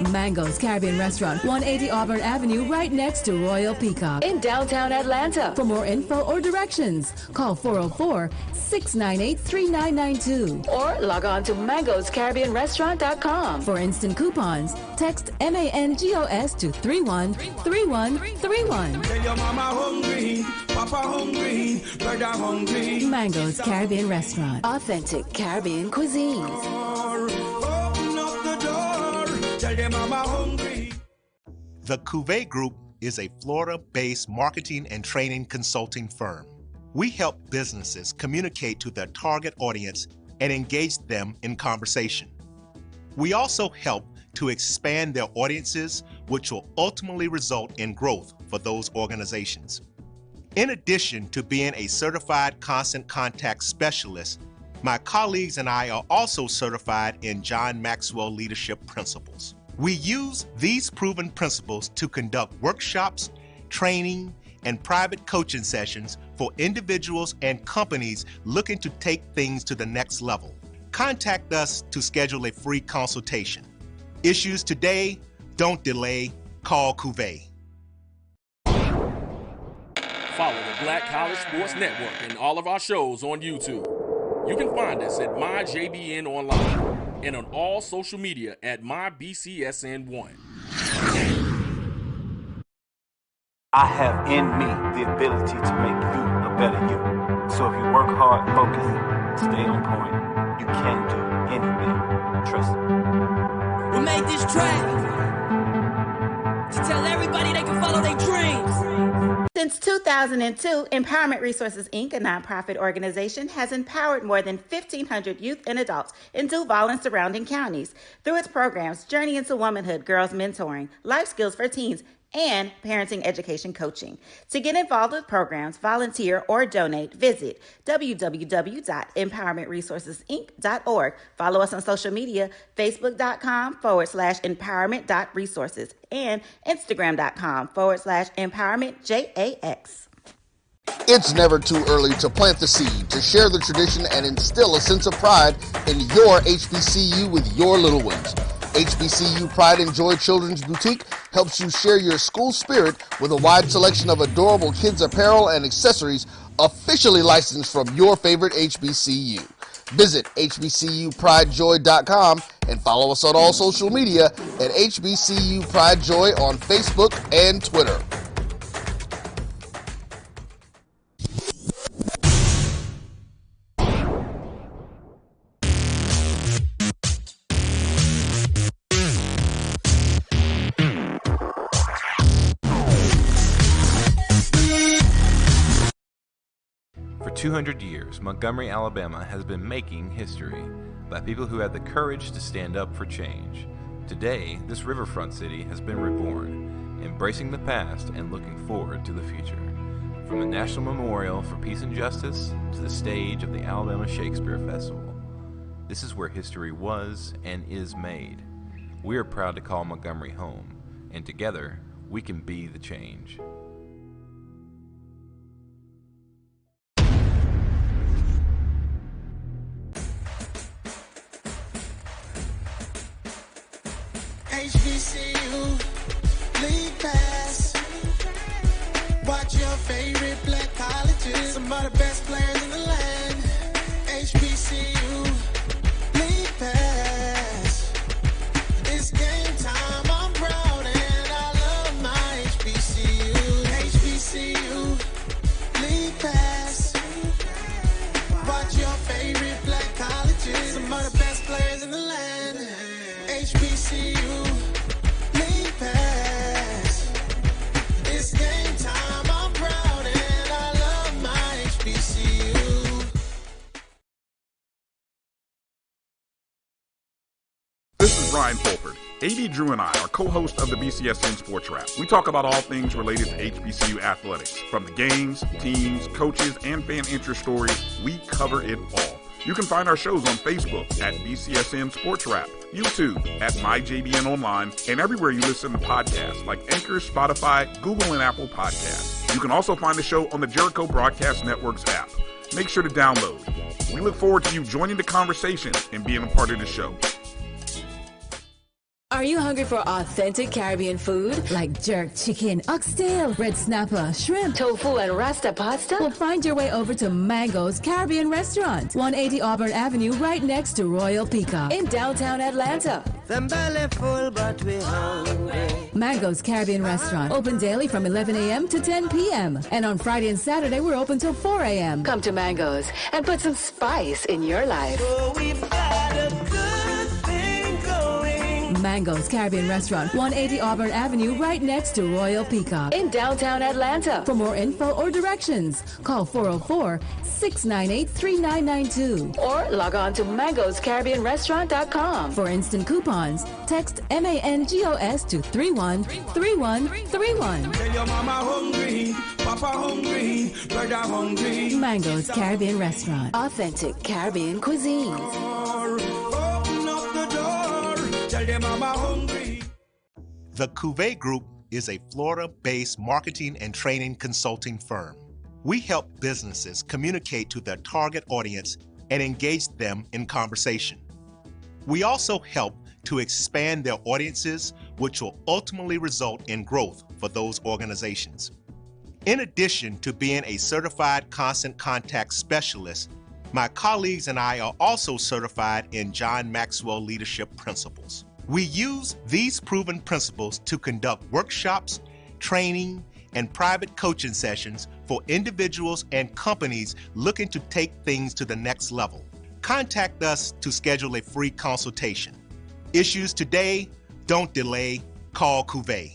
Mango's Caribbean Restaurant, 180 Auburn Avenue, right next to Royal Peacock in downtown Atlanta. For more info or directions, call 404-698-3992 or log on to mangoscaribbeanrestaurant.com. For instant coupons, text MANGOS to 313131. Tell your mama hungry, papa hungry, brother hungry. Mango's Caribbean Restaurant, authentic Caribbean cuisines. Open up the door, tell your mama hungry. The Cavil Group is a Florida-based marketing and training consulting firm. We help businesses communicate to their target audience and engage them in conversation. We also help to expand their audiences, which will ultimately result in growth for those organizations. In addition to being a certified constant contact specialist, my colleagues and I are also certified in John Maxwell Leadership Principles. We use these proven principles to conduct workshops, training, and private coaching sessions for individuals and companies looking to take things to the next level. Contact us to schedule a free consultation. Issues today, don't delay, call Cavil. Follow the Black College Sports Network and all of our shows on YouTube. You can find us at MyJBN Online and on all social media at MyBCSN1. I have in me the ability to make you a better you. So if you work hard, focus, stay on point, you can do anything. Trust me. We made this track to tell everybody they can follow their dreams. Since 2002, Empowerment Resources, Inc., a nonprofit organization, has empowered more than 1,500 youth and adults in Duval and surrounding counties through its programs Journey into Womanhood, Girls Mentoring, Life Skills for Teens, and parenting education coaching. To get involved with programs, volunteer, or donate, visit www.empowermentresourcesinc.org. Follow us on social media, facebook.com/empowerment.resources and instagram.com/empowermentJAX. It's never too early to plant the seed, to share the tradition, and instill a sense of pride in your HBCU with your little ones. HBCU Pride and Joy Children's Boutique helps you share your school spirit with a wide selection of adorable kids apparel and accessories officially licensed from your favorite HBCU. Visit hbcupridejoy.com and follow us on all social media at HBCU Pride Joy on Facebook and Twitter. For 200 years, Montgomery, Alabama has been making history by people who had the courage to stand up for change. Today, this riverfront city has been reborn, embracing the past and looking forward to the future. From the National Memorial for Peace and Justice to the stage of the Alabama Shakespeare Festival, this is where history was and is made. We are proud to call Montgomery home, and together, we can be the change. HBCU, League Pass. Watch your favorite black colleges. Some of the best players in the land. HBCU, League Pass. It's game time, I'm proud and I love my HBCU. HBCU, League Pass. Watch your favorite black colleges. Some of the best players in the land. HBCU, League Pass. It's game time, I'm proud and I love my HBCU. This is Brian Fulford. A.B. Drew and I are co-hosts of the BCSN Sports Wrap. We talk about all things related to HBCU athletics. From the games, teams, coaches, and fan interest stories, we cover it all. You can find our shows on Facebook at BCSN Sports Wrap, YouTube at MyJBN Online, and everywhere you listen to podcasts like Anchor, Spotify, Google, and Apple Podcasts. You can also find the show on the Jericho Broadcast Network's app. Make sure to download. We look forward to you joining the conversation and being a part of the show. Are you hungry for authentic Caribbean food like jerk chicken, oxtail, red snapper, shrimp, tofu, and rasta pasta? Well, find your way over to Mango's Caribbean Restaurant, 180 Auburn Avenue, right next to Royal Peacock in downtown Atlanta. Them belly full, but we hungry. Mango's Caribbean Restaurant, open daily from 11 a.m. to 10 p.m. And on Friday and Saturday, we're open till 4 a.m. Come to Mango's and put some spice in your life. So we've got a good thing going. Mango's Caribbean Restaurant, 180 Auburn Avenue, right next to Royal Peacock in downtown Atlanta. For more info or directions, call 404-698-3992 or log on to mangoscaribbeanrestaurant.com. For instant coupons, text MANGOS to 313131. Tell your mama hungry, papa hungry, brother hungry. Mango's Caribbean Restaurant, authentic Caribbean cuisines. Open up the door, tell your mama hungry. The Cavil Group is a Florida-based marketing and training consulting firm. We help businesses communicate to their target audience and engage them in conversation. We also help to expand their audiences, which will ultimately result in growth for those organizations. In addition to being a certified constant contact specialist, my colleagues and I are also certified in John Maxwell Leadership Principles. We use these proven principles to conduct workshops, training, and private coaching sessions for individuals and companies looking to take things to the next level. Contact us to schedule a free consultation. Issues today, don't delay, call Cavil.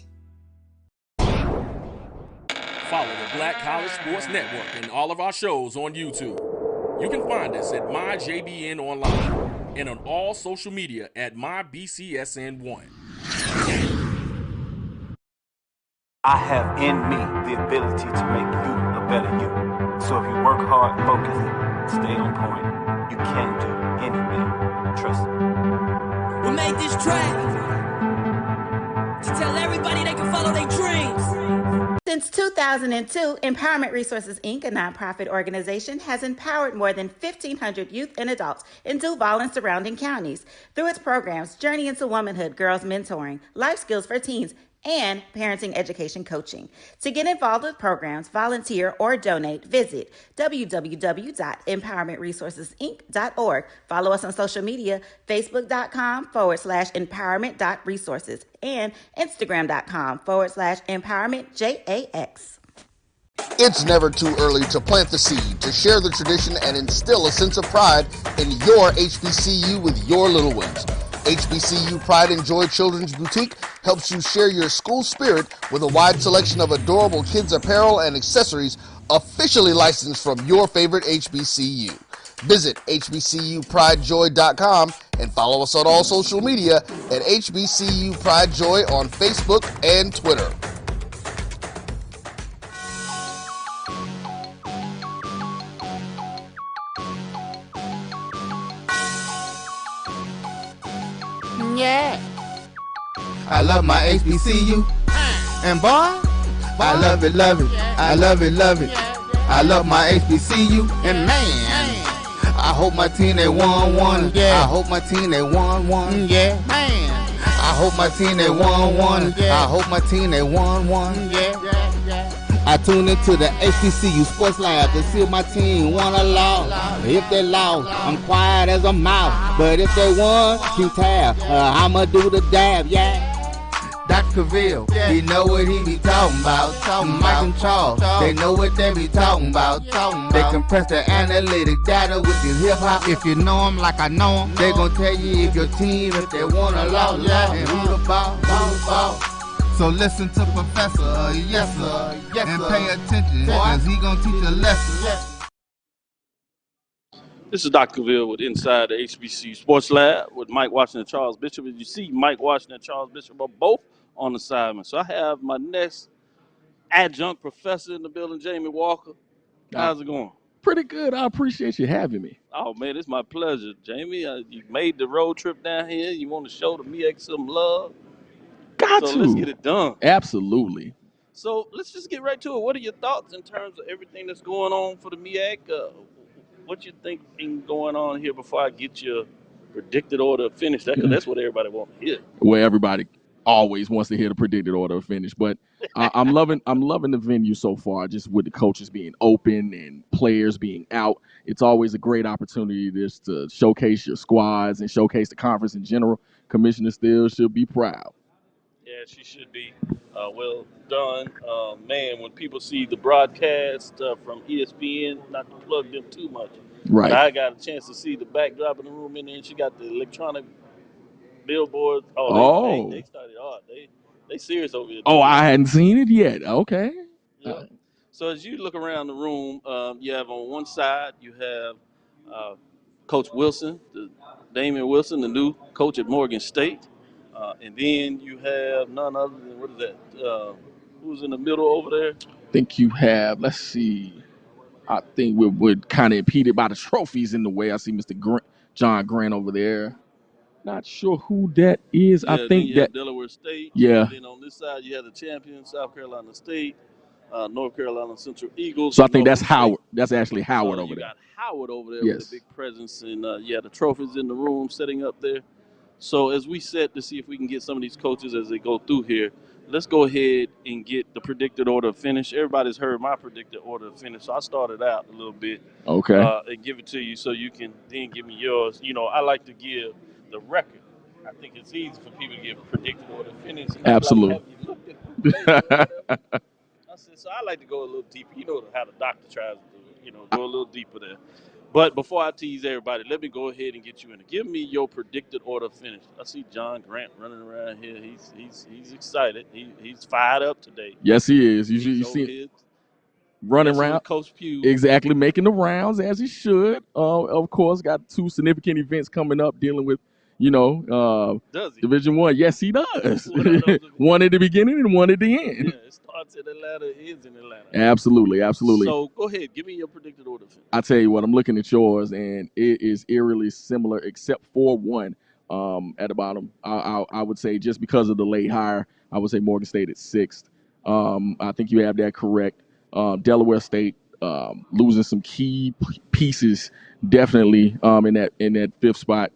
Follow the Black College Sports Network and all of our shows on YouTube. You can find us at MyJBN Online and on all social media at MyBCSN1. I have in me the ability to make you a better you. So if you work hard, focus, stay on point, you can do anything. Trust me. We made this track to tell everybody they can follow their dreams. Since 2002, Empowerment Resources, Inc., a nonprofit organization, has empowered more than 1,500 youth and adults in Duval and surrounding counties through its programs Journey into Womanhood, Girls Mentoring, Life Skills for Teens, and parenting education coaching. To get involved with programs, volunteer, or donate, visit www.empowermentresourcesinc.org. Follow us on social media, facebook.com/empowerment.resources and instagram.com/empowermentjax. It's never too early to plant the seed, to share the tradition, and instill a sense of pride in your HBCU with your little ones. HBCU Pride and Joy Children's Boutique helps you share your school spirit with a wide selection of adorable kids' apparel and accessories officially licensed from your favorite HBCU. Visit hbcupridejoy.com and follow us on all social media at HBCU Pride Joy on Facebook and Twitter. Yeah. I love my HBCU. And boy, I love it, love it. I love it, love it. I love my HBCU. And man, I hope my team they won. I hope my team they won. Yeah, man. I hope my team they won. I hope my team they won. Yeah. I tune into the HBCU Sports Lab to see if my team won or lost. If they lost, I'm quiet as a mouse. But if they won, keep tab. I'ma do the dab, yeah. Dr. Cavil, he know what he be talking about. Mike and Charles, they know what they be talking about. They compress the analytic data with this hip hop. If you know them like I know them, they gon' tell you if your team, if they won or lost, and who the ball. So listen to Professor, yes sir, and pay attention, cause he gonna teach a lesson. This is Dr. Cavil with Inside the HBCU Sports Lab with Mike Washington and Charles Bishop. As you see, Mike Washington and Charles Bishop are both on assignment. So I have my next adjunct professor in the building, Jamie Walker. How's it going? Pretty good. I appreciate you having me. Oh, man, it's my pleasure, Jamie. You made the road trip down here. You want to show the MEAC some love? Got so to. let's get it done. Absolutely. So let's just get right to it. What are your thoughts in terms of everything that's going on for the MEAC? What you think been going on here before I get your predicted order of finish. Because that's what everybody wants to hear. Well, everybody always wants to hear the predicted order of finish, but I'm loving the venue so far. Just with the coaches being open and players being out, it's always a great opportunity just to showcase your squads and showcase the conference in general. Commissioner Steele should be proud. Yeah, she should be. Well done. Man, when people see the broadcast from ESPN, not to plug them too much, Right. but I got a chance to see the backdrop in the room in there, and she got the electronic billboards. They started hard. They serious over here. Oh, I hadn't seen it yet. Okay. Yeah. So as you look around the room, you have on one side, you have Coach Wilson, Damian Wilson, the new coach at Morgan State. And then you have none other than, what is that? Who's in the middle over there? I think you have, let's see. I think we're kind of impeded by the trophies in the way. I see Mr. John Grant over there. Not sure who that is. Yeah, I then think you that have Delaware State. Yeah. And then on this side, you have the champion, South Carolina State, North Carolina Central Eagles. So I think that's Norfolk State. Howard. That's actually Howard So over you there. got Howard over there Yes. with a big presence, and you have the trophies in the room setting up there. So as we set to see if we can get some of these coaches as they go through here, let's go ahead and get the predicted order of finish. Everybody's heard my predicted order of finish, so I started out a little bit. Okay. And give it to you so you can then give me yours. You know, I like to give the record. I think it's easy for people to give predicted order of finish. And Absolutely. Like, have you looked at who played or whatever? I said, so I like to go a little deeper. You know how the doctor tries to do it. You know, go a little deeper there. But before I tease everybody, let me go ahead and get you in. Give me your predicted order of finish. I see John Grant running around here. He's excited. He's fired up today. Yes, he is. You He's see him running messing around. with Coach Pugh. Exactly, making the rounds as he should. Of course, got 2 significant events coming up dealing with, Does he? Division I. Yes, he does. One at the beginning and one at the end. Yeah, it starts in Atlanta, it ends in Atlanta. Absolutely, absolutely. So go ahead, give me your predicted order of finish. I tell you what, I'm looking at yours, and it is eerily similar, except for one at the bottom. I would say just because of the late hire, I would say Morgan State at 6th. I think you have that correct. Delaware State losing some key pieces, definitely in that 5th spot.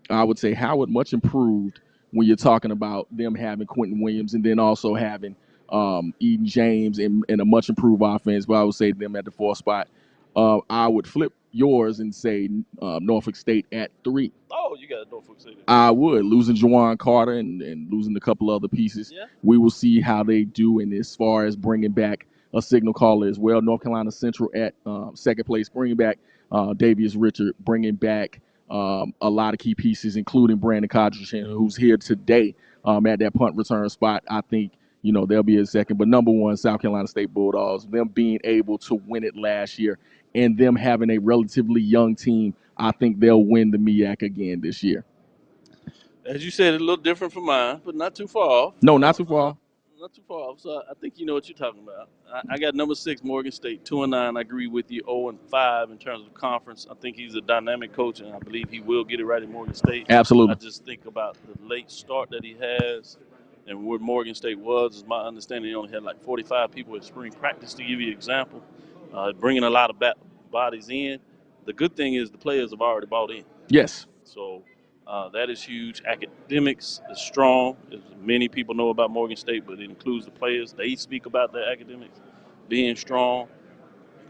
I would say Howard much improved when you're talking about them having Quentin Williams and then also having Eden James in a much improved offense. But I would say them at the 4th spot. I would flip yours and say Norfolk State at 3. Oh, you got Norfolk State. I would. Losing Juwan Carter and losing a couple other pieces. Yeah. We will see how they do in as far as bringing back a signal caller as well. North Carolina Central at 2nd place, bringing back Davius Richard, bringing back a lot of key pieces, including Brandon Codrington, who's here today at that punt return spot. I think, they'll be in 2nd. But number 1, South Carolina State Bulldogs, them being able to win it last year and them having a relatively young team, I think they'll win the MEAC again this year. As you said, a little different from mine, but not too far off. No, not too far. Not too far off. So I think you know what you're talking about. I got number 6, Morgan State, 2-9. I agree with you. 0-5 in terms of conference. I think he's a dynamic coach, and I believe he will get it right in Morgan State. Absolutely. I just think about the late start that he has and where Morgan State was. Is my understanding, he only had like 45 people at spring practice, to give you an example. Bringing a lot of bodies in. The good thing is the players have already bought in. Yes. So that is huge. Academics is strong. As many people know about Morgan State, but it includes the players. They speak about their academics being strong.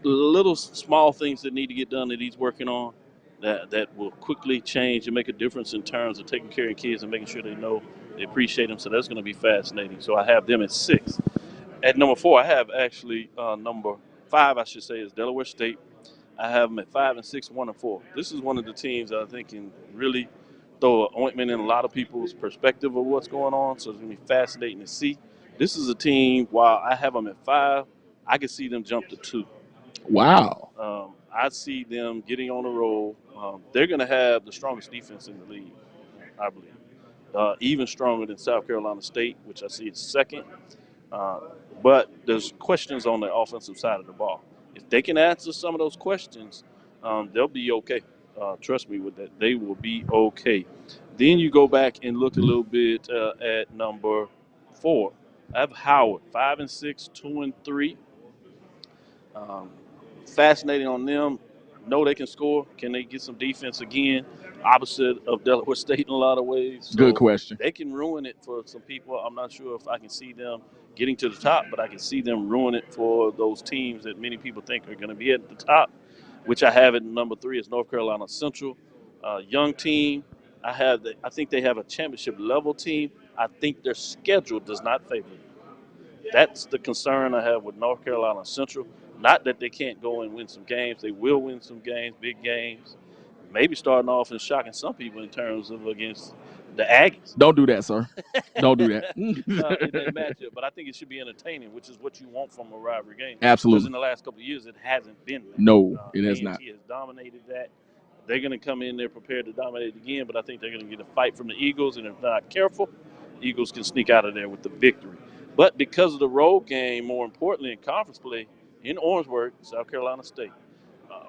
Little small things that need to get done that he's working on that will quickly change and make a difference in terms of taking care of kids and making sure they know they appreciate them. So that's going to be fascinating. So I have them at 6. At number 4, I have actually number 5, I should say, is Delaware State. I have them at 5 and 6, 1 and 4. This is one of the teams that I think can really throw an ointment in a lot of people's perspective of what's going on. So it's going to be fascinating to see. This is a team, while I have them at 5, I can see them jump to 2. Wow. I see them getting on the roll. They're going to have the strongest defense in the league, I believe. Even stronger than South Carolina State, which I see is 2nd. But there's questions on the offensive side of the ball. If they can answer some of those questions, they'll be okay. Trust me with that. They will be okay. Then you go back and look a little bit at number 4. I have Howard, 5 and 6, 2 and 3. Fascinating on them. Know they can score. Can they get some defense again? opposite of Delaware State in a lot of ways. So Good question. they can ruin it for some people. I'm not sure if I can see them getting to the top, but I can see them ruin it for those teams that many people think are going to be at the top, which I have at number 3 is North Carolina Central. Young team. I think they have a championship level team. I think their schedule does not favor them. That's the concern I have with North Carolina Central. Not that they can't go and win some games. They will win some games, big games. Maybe starting off and shocking some people in terms of against the Aggies. Don't do that, sir. Don't do that. In that matchup. But I think it should be entertaining, which is what you want from a rivalry game. Absolutely. Because in the last couple of years, it hasn't been that. No, it has A&T not. has dominated that. They're going to come in there prepared to dominate it again, but I think they're going to get a fight from the Eagles, and if they're not careful, Eagles can sneak out of there with the victory. But because of the road game, more importantly in conference play, in Orangeburg, South Carolina State,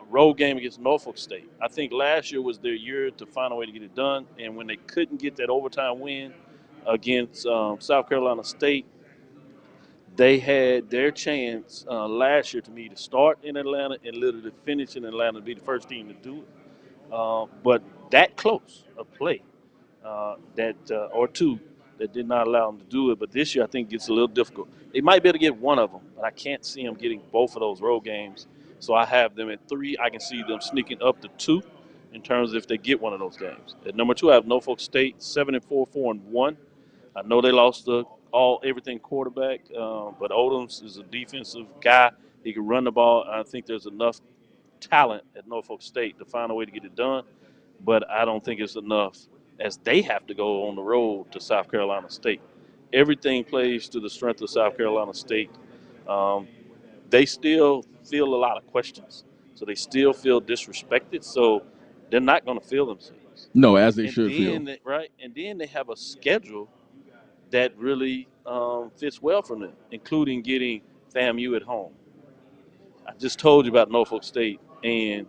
road game against Norfolk State. I think last year was their year to find a way to get it done, and when they couldn't get that overtime win against South Carolina State, they had their chance last year to me to start in Atlanta and literally finish in Atlanta to be the first team to do it. But that close a play or two that did not allow them to do it. But this year I think it gets a little difficult. They might be able to get one of them, but I can't see them getting both of those road games. So I have them at 3. I can see them sneaking up to 2 in terms of if they get one of those games. At number 2, I have Norfolk State, 7-4, 4-1. I know they lost the everything quarterback, but Odoms is a defensive guy. He can run the ball. I think there's enough talent at Norfolk State to find a way to get it done, but I don't think it's enough as they have to go on the road to South Carolina State. Everything plays to the strength of South Carolina State. They still feel a lot of questions, so they still feel disrespected, so they're not going to feel themselves. No, as they should feel. Right, and then they have a schedule that really fits well for them, including getting FAMU at home. I just told you about Norfolk State and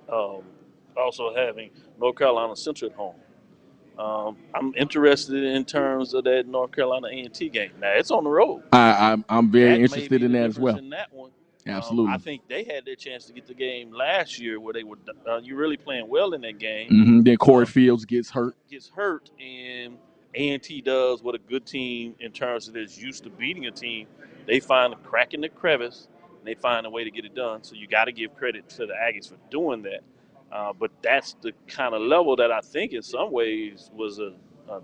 also having North Carolina Central at home. I'm interested in terms of that North Carolina A&T game. Now, it's on the road. I'm very interested in that as well. In that one. Absolutely. I think they had their chance to get the game last year where they were you really playing well in that game. Mm-hmm. Then Corey Fields gets hurt. And A&T does what a good team in terms of is used to beating a team. They find a crack in the crevice, and they find a way to get it done. So you got to give credit to the Aggies for doing that. But that's the kind of level that I think in some ways was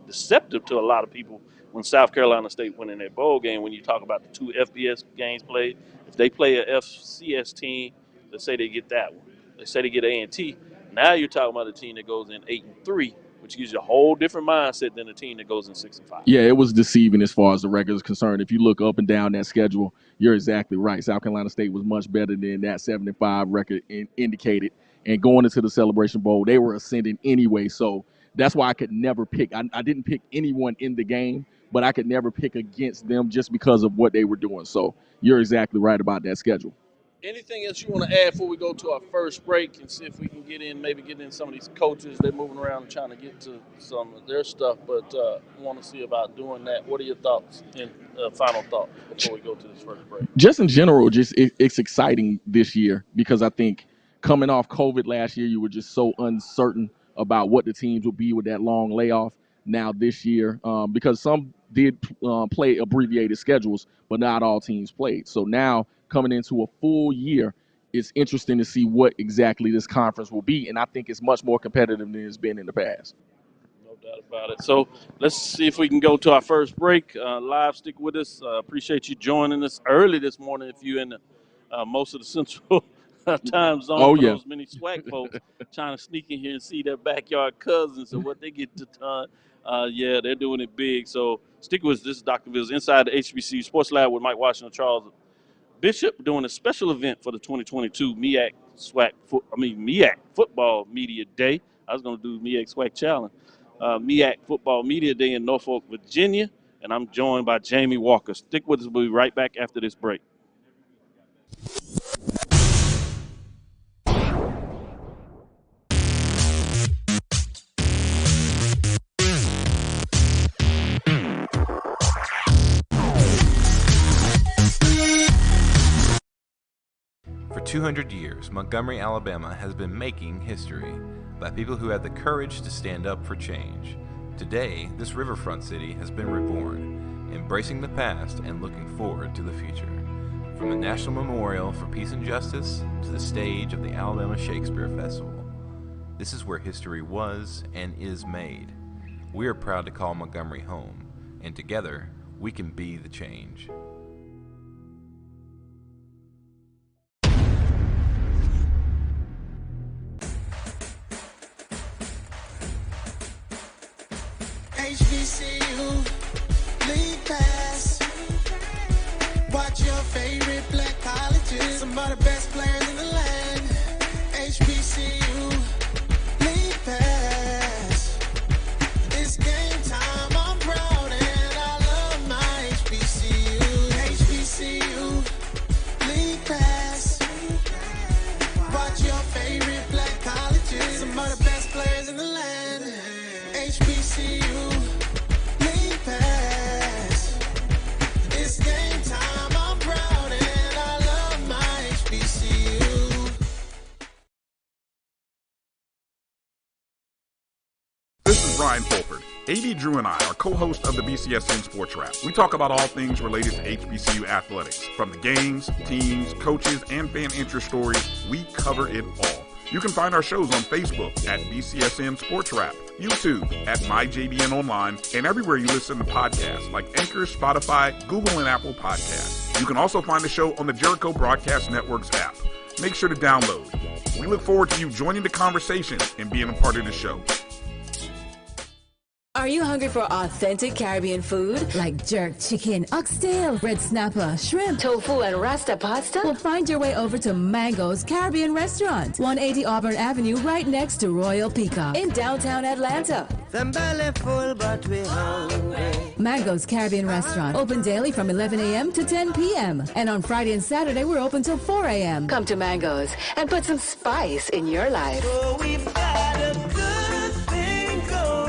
deceptive to a lot of people when South Carolina State went in their bowl game. When you talk about the 2 FBS games played, if they play a FCS team, let's say they get that one. Let's say they get A&T. Now you're talking about a team that goes in 8-3, which gives you a whole different mindset than a team that goes in 6-5. Yeah, it was deceiving as far as the record is concerned. If you look up and down that schedule, you're exactly right. South Carolina State was much better than that 7-5 record indicated. And going into the Celebration Bowl, they were ascending anyway. So that's why I could never pick. I didn't pick anyone in the game, but I could never pick against them just because of what they were doing. So you're exactly right about that schedule. Anything else you want to add before we go to our first break and see if we can get in some of these coaches? They're moving around and trying to get to some of their stuff, but want to see about doing that. What are your thoughts and final thoughts before we go to this first break? Just in general, it's exciting this year because I think coming off COVID last year, you were just so uncertain about what the teams would be with that long layoff. Now this year, because some did play abbreviated schedules, but not all teams played. So now coming into a full year, it's interesting to see what exactly this conference will be. And I think it's much more competitive than it's been in the past. No doubt about it. So let's see if we can go to our first break. Live, stick with us. Appreciate you joining us early this morning if you're in most of the central time zone for those many swag folks trying to sneak in here and see their backyard cousins and what they get to done. They're doing it big. So stick with us. This is Dr. Vils inside the HBCU Sports Lab with Mike Washington, Charles Bishop, doing a special event for the 2022 MEAC Football Media Day. I was going to do MEAC Swag Challenge. MEAC Football Media Day in Norfolk, Virginia, and I'm joined by Jamie Walker. Stick with us. We'll be right back after this break. For 200 years, Montgomery, Alabama has been making history by people who had the courage to stand up for change. Today, this riverfront city has been reborn, embracing the past and looking forward to the future. From the National Memorial for Peace and Justice to the stage of the Alabama Shakespeare Festival, this is where history was and is made. We are proud to call Montgomery home, and together, we can be the change. HBCU League Pass. Watch your favorite black colleges. Some of the best players in the land. HBCU League Pass. It's game time. I'm proud and I love my HBCU. HBCU League Pass. Watch your favorite black colleges. Some of the best players in the land. HBCU League Pass. It's game time. I'm proud and I love my HBCU. This is Ryan Fulford. A.B. Drew and I are co-hosts of the BCSN Sports Wrap. We talk about all things related to HBCU athletics. From the games, teams, coaches, and fan interest stories, we cover it all. You can find our shows on Facebook at BCSN Sports Wrap, YouTube at MyJBN Online, and everywhere you listen to podcasts like Anchor, Spotify, Google, and Apple Podcasts. You can also find the show on the Jericho Broadcast Network's app. Make sure to download. We look forward to you joining the conversation and being a part of the show. Are you hungry for authentic Caribbean food like jerk chicken, oxtail, red snapper, shrimp, tofu, and rasta pasta? Well, find your way over to Mango's Caribbean Restaurant, 180 Auburn Avenue, right next to Royal Peacock in downtown Atlanta. Them belly full, but we hungry. Mango's Caribbean Restaurant, open daily from 11 a.m. to 10 p.m. And on Friday and Saturday, we're open till 4 a.m. Come to Mango's and put some spice in your life. So we've got a good thing going.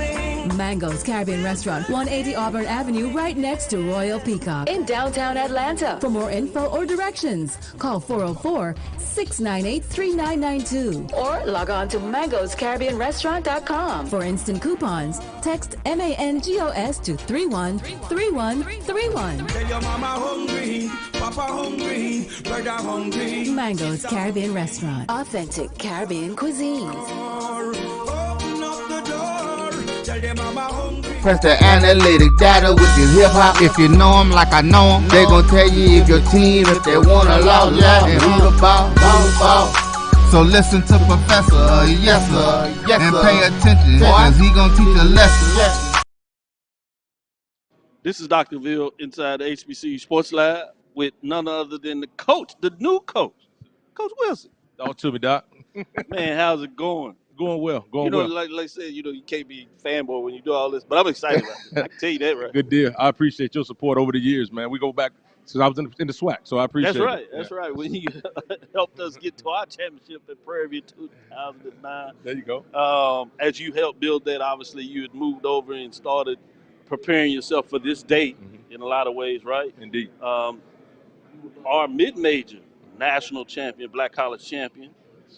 Mango's Caribbean Restaurant, 180 Auburn Avenue, right next to Royal Peacock in downtown Atlanta. For more info or directions, call 404-698-3992 or log on to mangoscaribbeanrestaurant.com. For instant coupons, text MANGOS to 313131. Tell your mama hungry, papa hungry, brother hungry. Mango's Caribbean Restaurant, authentic Caribbean cuisines. Open up the door, tell your mama hungry. Press the analytic data with your hip hop. If you know them like I know them, they gon' tell you if your team, if they wanna lose, and who the ball. So listen to Professor, yes sir, and pay attention, cause he gon' teach a lesson. This is Dr. Cavil inside the HBCU Sports Lab with none other than the coach, the new coach, Coach Wilson. Talk to me, Doc. Man, how's it going? Going well. Like I said, you can't be fanboy when you do all this, but I'm excited about it. I can tell you that, right? Good deal. I appreciate your support over the years, man. We go back since I was in the SWAC, so I appreciate it. That's right. When you helped us get to our championship at Prairie View 2009. There you go. As you helped build that, obviously you had moved over and started preparing yourself for this date in a lot of ways, right? Indeed. Our mid-major national champion, black college champion,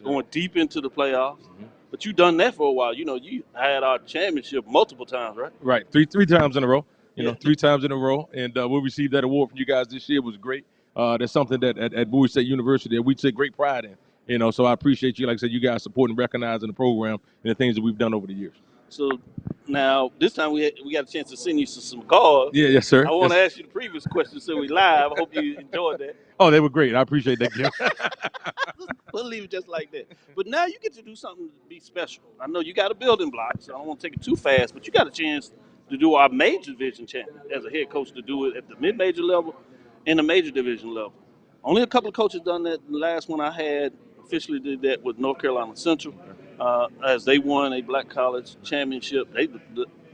going deep into the playoffs. But you've done that for a while. You had our championship multiple times, right? Right. Three times in a row. 3 times in a row. And we received that award from you guys this year. It was great. That's something that at Bowie State University that we take great pride in. So I appreciate you, like I said, you guys supporting and recognizing the program and the things that we've done over the years. So now this time we got a chance to send you some cards. Yeah, yes, sir. I want to ask you the previous question so we live. I hope you enjoyed that. Oh, they were great. I appreciate that, Kim. We'll leave it just like that. But now you get to do something to be special. I know you got a building block, so I don't want to take it too fast, but you got a chance to do our major division champion as a head coach, to do it at the mid-major level and the major division level. Only a couple of coaches done that. The last one I had officially did that with North Carolina Central, as they won a black college championship.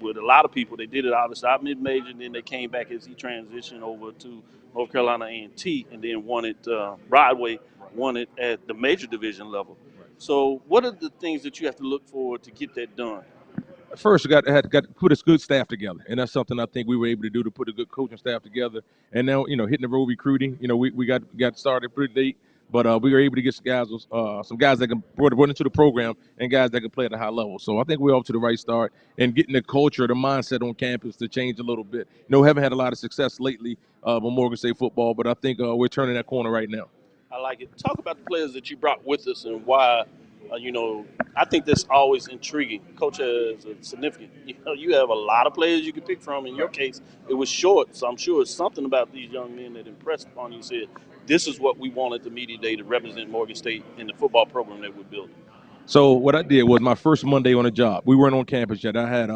With a lot of people, they did it obviously our mid-major, and then they came back as he transitioned over to North Carolina A&T, and then won it, Broadway won it at the major division level. So what are the things that you have to look for to get that done? First, we had to put a good staff together, and that's something I think we were able to do, to put a good coaching staff together. And now, hitting the road recruiting, we got started pretty late. But we were able to get some guys that can run into the program and guys that can play at a high level. So I think we're off to the right start and getting the culture, the mindset on campus to change a little bit. Haven't had a lot of success lately with Morgan State football, but I think we're turning that corner right now. I like it. Talk about the players that you brought with us and why. I think that's always intriguing. Coach has a significant. You have a lot of players you can pick from. In your case, it was short, so I'm sure it's something about these young men that impressed upon you. Said, "This is what we want at the media day to represent Morgan State in the football program that we're building." So what I did was my first Monday on the job. We weren't on campus yet. I had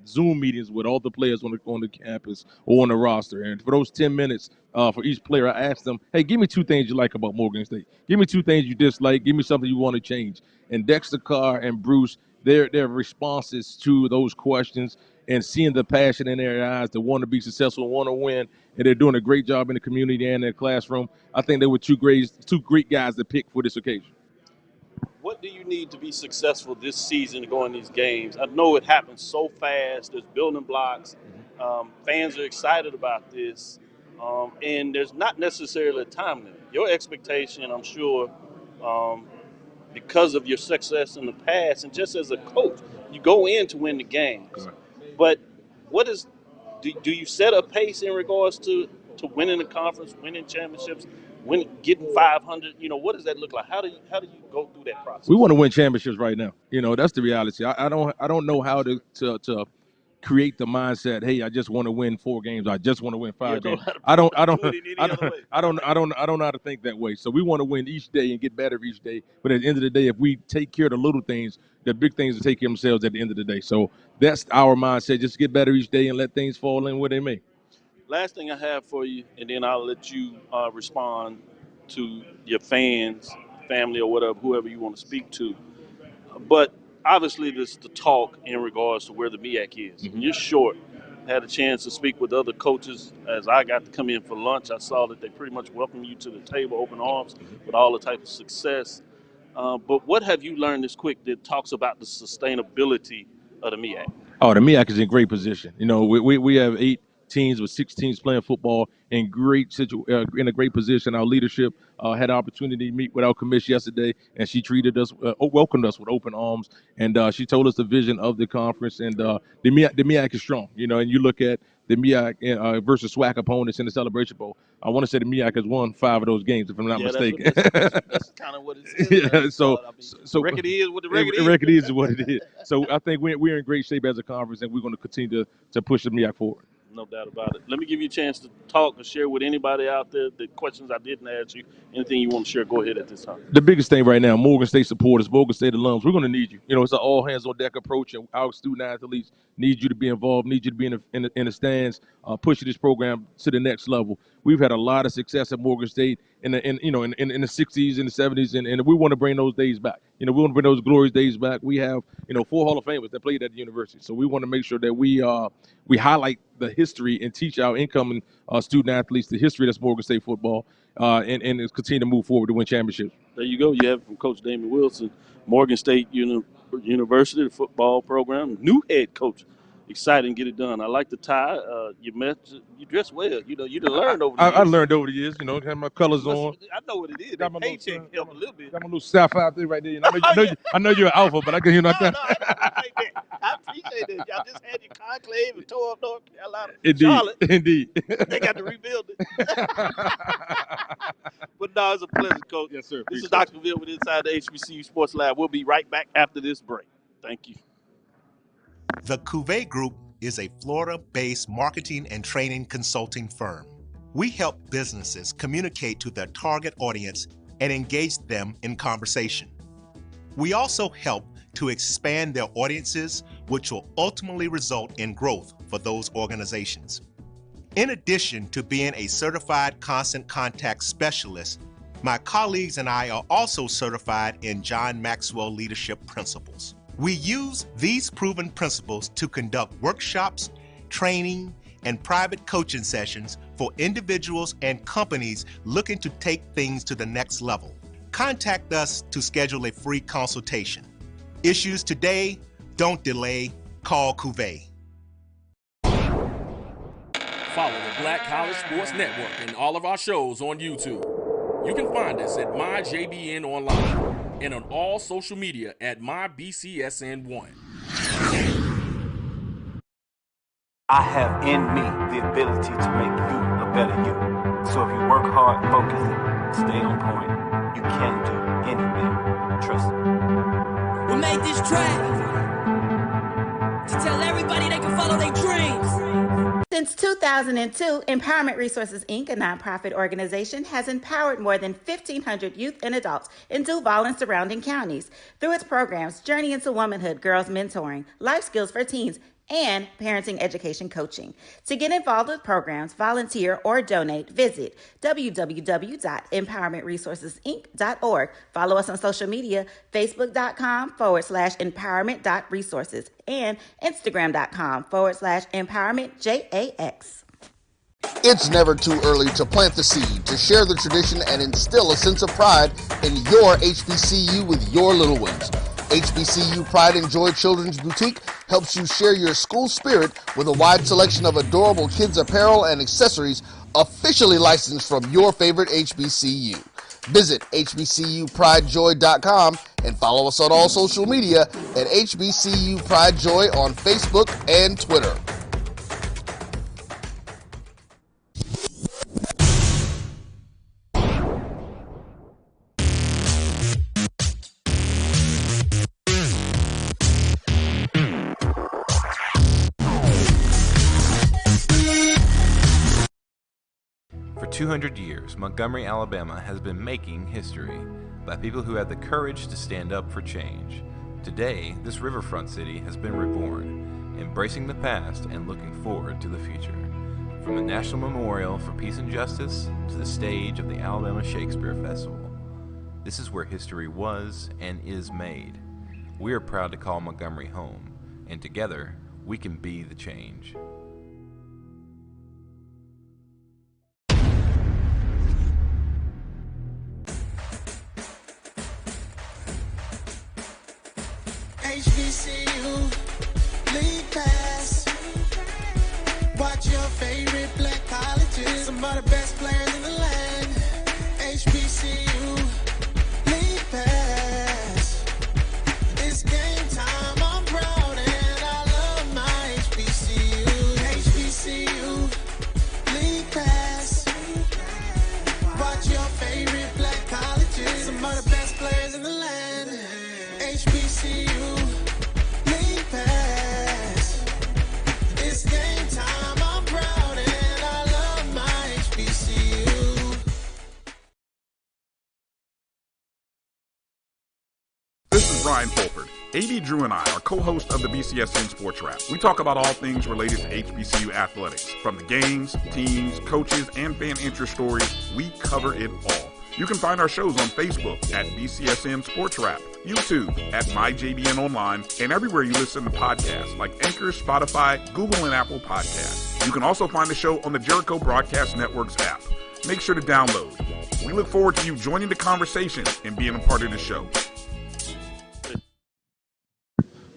Zoom meetings with all the players on the campus or on the roster. And for those 10 minutes for each player, I asked them, hey, give me 2 things you like about Morgan State. Give me 2 things you dislike. Give me something you want to change. And Dexter Carr and Bruce, their responses to those questions and seeing the passion in their eyes, the want to be successful, want to win, and they're doing a great job in the community and in their classroom. I think they were two great guys to pick for this occasion. What do you need to be successful this season to go in these games? I know it happens so fast. There's building blocks. Fans are excited about this. And there's not necessarily a time limit. Your expectation, I'm sure, because of your success in the past and just as a coach, you go in to win the games. But do you set a pace in regards to winning the conference, winning championships, getting 500? What does that look like? How do you go through that process? We want to win championships right now. That's the reality. I don't know how to create the mindset. Hey, I just want to win 4 games. I just want to win 5 games. I don't know how to think that way. So we want to win each day and get better each day. But at the end of the day, if we take care of the little things, the big things will take care of themselves at the end of the day. So that's our mindset. Just get better each day and let things fall in where they may. Last thing I have for you, and then I'll let you respond to your fans, family, or whatever, whoever you want to speak to. But obviously, this is the talk in regards to where the MEAC is. Mm-hmm. You're short. Had a chance to speak with other coaches as I got to come in for lunch. I saw that they pretty much welcome you to the table, open arms, with all the type of success. But what have you learned this quick that talks about the sustainability of the MEAC? Oh, the MEAC is in great position. We have 8 teams with 6 teams playing football in a great position. Our leadership had an opportunity to meet with our commission yesterday, and she welcomed us with open arms, and she told us the vision of the conference, and the MEAC is strong. And you look at the MEAC versus SWAC opponents in the Celebration Bowl. I want to say the MEAC has won 5 of those games, if I'm not mistaken. That's kind of what it is. Yeah, so record is what the record is. Record is what it is. So I think we're in great shape as a conference, and we're going to continue to push the MEAC forward. No doubt about it. Let me give you a chance to talk and share with anybody out there the questions I didn't ask you. Anything you want to share, go ahead at this time. The biggest thing right now, Morgan State supporters, Morgan State alums, we're going to need you. It's an all-hands-on-deck approach, and our student athletes need you to be involved, need you to be in the stands, pushing this program to the next level. We've had a lot of success at Morgan State in the 60s and the 70s, and we want to bring those days back. We want to bring those glorious days back. We have 4 Hall of Famers that played at the university, so we want to make sure that we highlight the history and teach our incoming student athletes the history that's Morgan State football, and continue to move forward to win championships. There you go. You have from Coach Damon Wilson, Morgan State University, the football program, new head coach. Excited and get it done. I like the tie. You dress well. You done learned over the years. I learned over the years. Have my colors on. I know what it is. Got my paycheck help a little bit. Got my little sapphire thing right there. I know you're an alpha, but I can hear nothing. No, I appreciate that. Y'all just had your conclave and tore up North Carolina. Indeed. Charlotte. Indeed. They got to rebuild it. But no, it's a pleasure, Coach. Yes, sir. This is Dr. Cavil with Inside the HBCU Sports Lab. We'll be right back after this break. Thank you. The Cavil Group is a Florida-based marketing and training consulting firm. We help businesses communicate to their target audience and engage them in conversation. We also help to expand their audiences, which will ultimately result in growth for those organizations. In addition to being a certified constant contact specialist, my colleagues and I are also certified in John Maxwell Leadership Principles. We use these proven principles to conduct workshops, training, and private coaching sessions for individuals and companies looking to take things to the next level. Contact us to schedule a free consultation. Issues today, don't delay, call Cavil. Follow the Black College Sports Network and all of our shows on YouTube. You can find us at MyJBN Online and on all social media at MyBCSN1. I have in me the ability to make you a better you. So if you work hard, focus, stay on point, you can do anything. Trust me. We made this track to tell everybody they can follow their dreams. Since 2002, Empowerment Resources, Inc., a nonprofit organization, has empowered more than 1,500 youth and adults in Duval and surrounding counties through its programs Journey into Womanhood, Girls Mentoring, Life Skills for Teens, and Parenting Education Coaching. To get involved with programs, volunteer, or donate, visit www.empowermentresourcesinc.org. Follow us on social media, facebook.com/empowerment.resources and instagram.com/empowermentJAX. It's never too early to plant the seed, to share the tradition, and instill a sense of pride in your HBCU with your little ones. HBCU Pride and Joy Children's Boutique helps you share your school spirit with a wide selection of adorable kids apparel and accessories officially licensed from your favorite HBCU. Visit hbcupridejoy.com and follow us on all social media at HBCU Pride Joy on Facebook and Twitter. For 200 years, Montgomery, Alabama has been making history by people who had the courage to stand up for change. Today, this riverfront city has been reborn, embracing the past and looking forward to the future. From the National Memorial for Peace and Justice to the stage of the Alabama Shakespeare Festival, this is where history was and is made. We are proud to call Montgomery home, and together, we can be the change. HBCU League Pass. Watch your favorite black colleges. Some of the best players in the land. HBCU League Pass. It's game time. I'm proud and I love my HBCU. HBCU League Pass. Watch your favorite black colleges. Some of the best players in the land. HBCU League Pass. It's game time. I'm proud and I love my HBCU. This is Ryan Fulford. A.D. Drew and I are co-hosts of the BCSN Sports Wrap. We talk about all things related to HBCU athletics. From the games, teams, coaches, and fan interest stories, we cover it all. You can find our shows on Facebook at BCSN Sports Wrap, YouTube at MyJBN Online, and everywhere you listen to podcasts like Anchor, Spotify, Google, and Apple Podcasts. You can also find the show on the Jericho Broadcast Network's app. Make sure to download. We look forward to you joining the conversation and being a part of the show.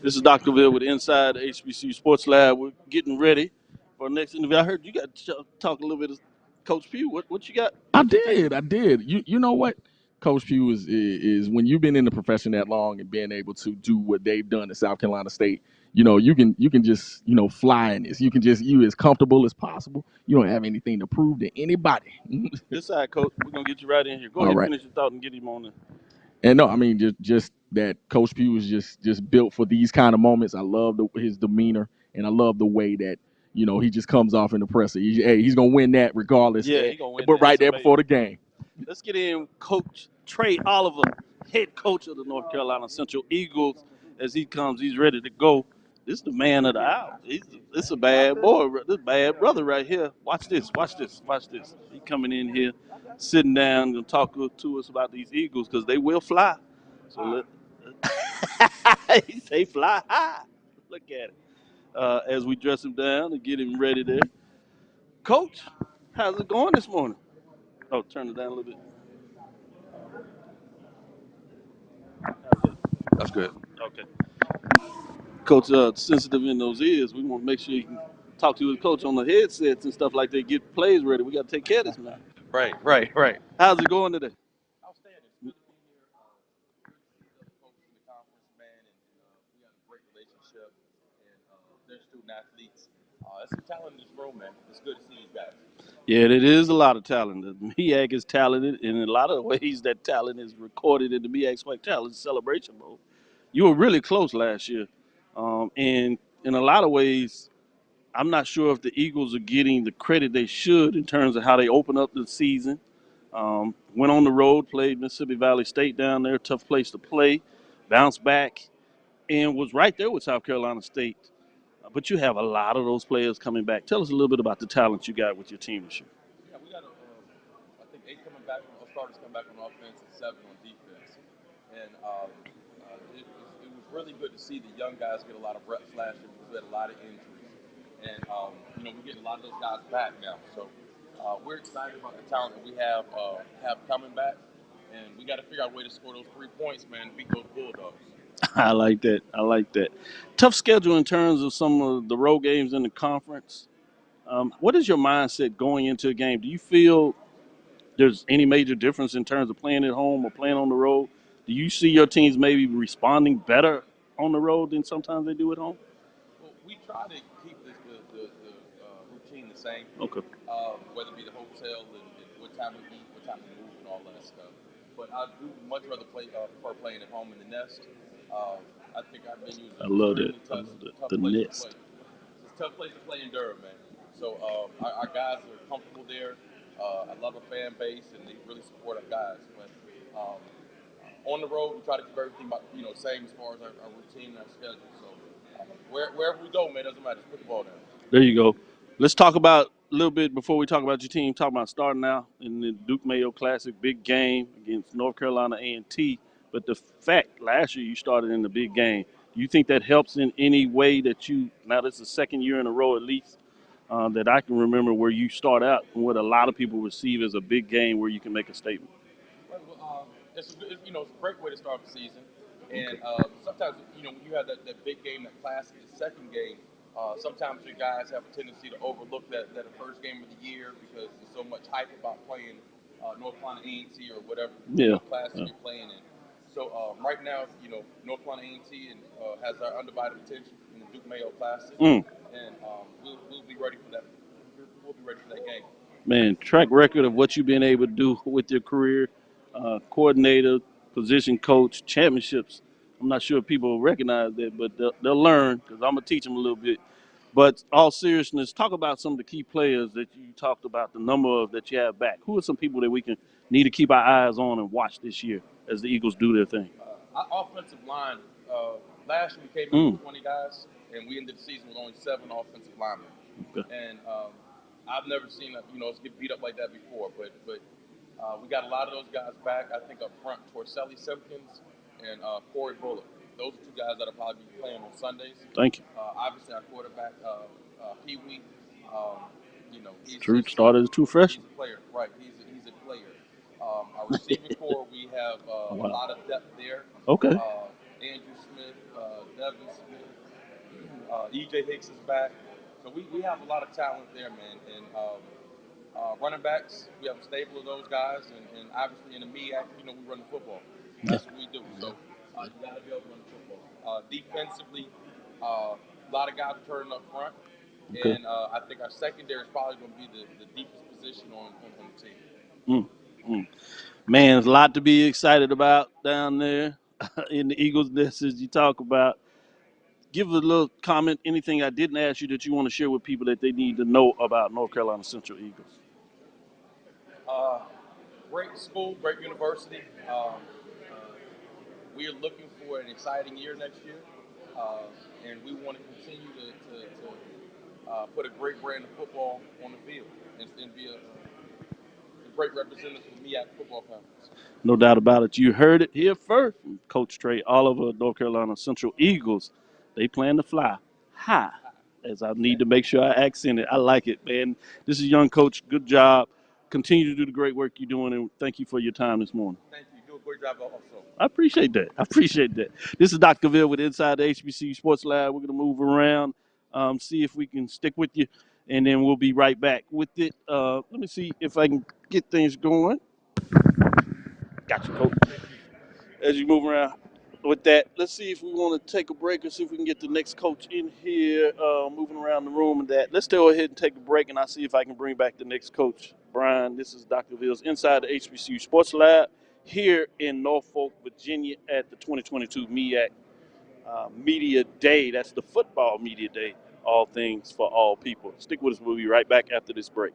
This is Dr. Cavil with Inside the HBCU Sports Lab. We're getting ready for our next interview. I heard you got to talk a little bit of Coach Pugh. What you got? I did. You know what? Coach Pugh is when you've been in the profession that long and being able to do what they've done at South Carolina State, you can just, fly in this. You can just, you as comfortable as possible. You don't have anything to prove to anybody. This side, Coach, we're going to get you right in here. Go ahead, finish your thought and get him on there. And no, I mean, just that Coach Pugh is just built for these kind of moments. I love his demeanor, and I love the way that, he just comes off in the presser. He's going to win that regardless. Yeah, he's going to win but that. right there before the game. Let's get in Coach Trey Oliver, head coach of the North Carolina Central Eagles. As he's ready to go. This is the man of the hour. This is a bad boy. This bad brother right here. Watch this. He coming in here, sitting down and talk to us about these Eagles because they will fly. So he say fly high. Look at it. As we dress him down and get him ready there. Coach, how's it going this morning? Oh, turn it down a little bit. That's good. Okay. Coach, sensitive in those ears, we want to make sure you can talk to his coach on the headsets and stuff like that, get plays ready. We got to take care of this, man. Right, right, right. How's it going today? Outstanding. It's good to be here. Good to see the folks in the conference, man, and we have a great relationship. And they're student athletes. There's some talent in this room, man. It's good to see these guys. Yeah, it is a lot of talent. The MEAC is talented, and in a lot of ways, that talent is recorded in the MEAC Spike Talent Celebration Bowl. You were really close last year, and in a lot of ways, I'm not sure if the Eagles are getting the credit they should in terms of how they open up the season. Went on the road, played Mississippi Valley State down there, tough place to play, bounced back, and was right there with South Carolina State. But you have a lot of those players coming back. Tell us a little bit about the talent you got with your team this year. Yeah, we got, I think, 8 coming back, starters coming back on offense and 7 on defense. And it was really good to see the young guys get a lot of reps last year because we had a lot of injuries. And, we're getting a lot of those guys back now. So we're excited about the talent that we have coming back. And we got to figure out a way to score those 3 points, man, and beat those Bulldogs. I like that. I like that. Tough schedule in terms of some of the road games in the conference. What is your mindset going into a game? Do you feel there's any major difference in terms of playing at home or playing on the road? Do you see your teams maybe responding better on the road than sometimes they do at home? Well, we try to keep the routine the same. Okay. Whether it be the hotel and what time we eat, what time we move, and all that stuff. But I do much rather prefer playing at home in the nest. I think our venue is I love it. tough The place nest. to play. It's a tough place to play in Durham, man. So our guys are comfortable there. I love our fan base, and they really support our guys. But on the road, we try to keep everything same as far as our routine and our schedule. So wherever we go, man, doesn't matter. Just put the ball down. There you go. Let's talk about a little bit before we talk about your team. Talk about starting out in the Duke Mayo Classic, big game against North Carolina A&T. But the fact last year you started in the big game, do you think that helps in any way that you? Now this is the second year in a row at least that I can remember where you start out and what a lot of people receive as a big game where you can make a statement. Well, it's a great way to start the season. And sometimes when you have that big game, that classic, the second game. Sometimes your guys have a tendency to overlook that first game of the year because there's so much hype about playing North Carolina A&T or whatever class you're playing in. So right now, North Carolina A&T has our undivided attention in the Duke Mayo Classic, and we'll be ready for that. We'll be ready for that game. Man, track record of what you've been able to do with your career, coordinator, position coach, championships. I'm not sure if people recognize that, but they'll learn because I'm going to teach them a little bit. But all seriousness, talk about some of the key players that you talked about, the number of that you have back. Who are some people that we need to keep our eyes on and watch this year as the Eagles do their thing? Our offensive line, last year we came in with 20 guys, and we ended the season with only 7 offensive linemen. Okay. And I've never seen us get beat up like that before. But we got a lot of those guys back. I think up front, Torcelli Simpkins and Corey Bullock. Those are 2 guys that'll probably be playing on Sundays. Thank you. Obviously, our quarterback, Pee Wee. True started as 2 freshmen. He's a player, right? He's a player. Our receiving core, we have a lot of depth there. Okay. Andrew Smith, Devin Smith, E.J. Hicks is back. So we have a lot of talent there, man. And running backs, we have a stable of those guys. And obviously in the MEAC, we run the football. That's what we do. So you got to be able to run the football. Defensively, a lot of guys are turning up front. Okay. And I think our secondary is probably going to be the deepest position on the team. Man, there's a lot to be excited about down there in the Eagles' nest as you talk about. Give a little comment, anything I didn't ask you that you want to share with people that they need to know about North Carolina Central Eagles. Great school, great university. We are looking for an exciting year next year, and we want to continue to put a great brand of football on the field and be a great representative for the MEAC Football Conference. No doubt about it. You heard it here first from Coach Trey Oliver, North Carolina Central Eagles. They plan to fly high, as I need to make sure I accent it. I like it, man. This is young coach. Good job. Continue to do the great work you're doing, and thank you for your time this morning. Thank you. You do a great job also. I appreciate that. This is Dr. Cavil with Inside the HBCU Sports Lab. We're going to move around, see if we can stick with you and then we'll be right back with it. Let me see if I can get things going. Got you, coach. As you move around with that, let's see if we want to take a break or see if we can get the next coach in here, moving around the room and that. Let's go ahead and take a break, and I'll see if I can bring back the next coach. Brian, this is Dr. Vills inside the HBCU Sports Lab here in Norfolk, Virginia at the 2022 MEAC Media Day. That's the Football Media Day, all things for all people. Stick with us. We'll be right back after this break.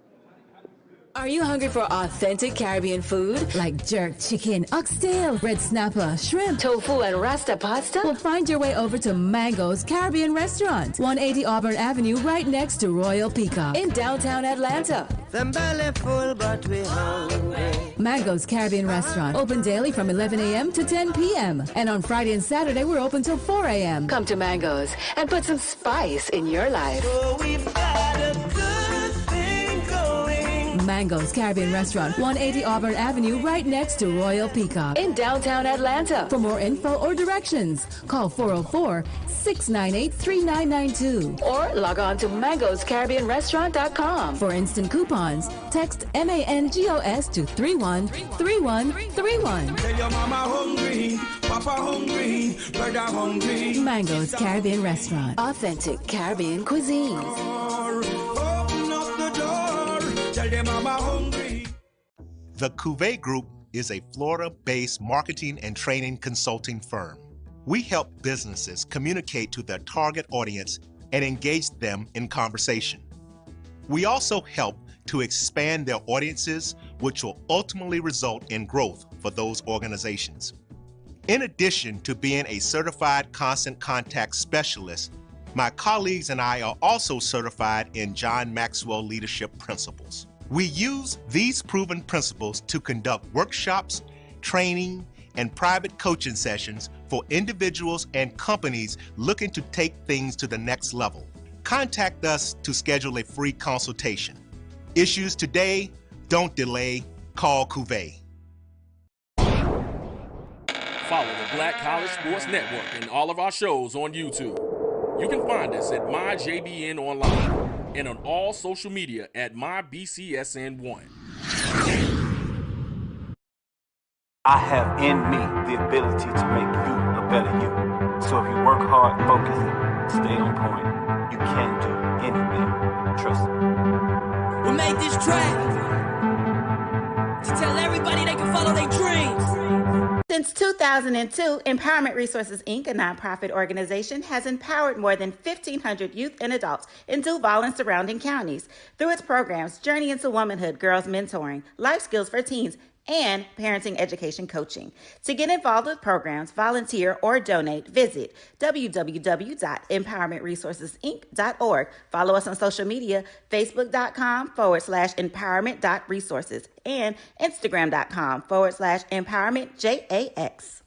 Are you hungry for authentic Caribbean food like jerk chicken, oxtail, red snapper, shrimp, tofu, and rasta pasta? Well, find your way over to Mango's Caribbean Restaurant, 180 Auburn Avenue, right next to Royal Peacock in downtown Atlanta. Them belly full, but we hungry. Mango's Caribbean Restaurant, open daily from 11 a.m. to 10 p.m. And on Friday and Saturday, we're open till 4 a.m. Come to Mango's and put some spice in your life. So we've got a good thing going. Mango's Caribbean Restaurant, 180 Auburn Avenue, right next to Royal Peacock in downtown Atlanta. For more info or directions, call 404-698-3992 or log on to mangoscaribbeanrestaurant.com. For instant coupons, text MANGOS to 313131. Tell your mama hungry, papa hungry, brother hungry. Mango's Caribbean Restaurant, authentic Caribbean cuisines. Open up the door, tell them mama hungry. The Cavil Group is a Florida-based marketing and training consulting firm. We help businesses communicate to their target audience and engage them in conversation. We also help to expand their audiences, which will ultimately result in growth for those organizations. In addition to being a certified constant contact specialist, my colleagues and I are also certified in John Maxwell Leadership Principles. We use these proven principles to conduct workshops, training, and private coaching sessions for individuals and companies looking to take things to the next level. Contact us to schedule a free consultation. Issues today, don't delay, call Cavil. Follow the Black College Sports Network and all of our shows on YouTube. You can find us at MyJBN Online and on all social media at MyBCSN1. I have in me the ability to make you a better you. So if you work hard, focus, stay on point, you can do anything. Trust me. We made this track to tell everybody they can follow their dreams. Since 2002, Empowerment Resources, Inc., a nonprofit organization, has empowered more than 1,500 youth and adults in Duval and surrounding counties through its programs Journey into Womanhood, Girls Mentoring, Life Skills for Teens, and parenting education coaching. To get involved with programs, volunteer, or donate, visit www.empowermentresourcesinc.org. Follow us on social media, facebook.com/empowerment.resources and instagram.com/empowermentJAX.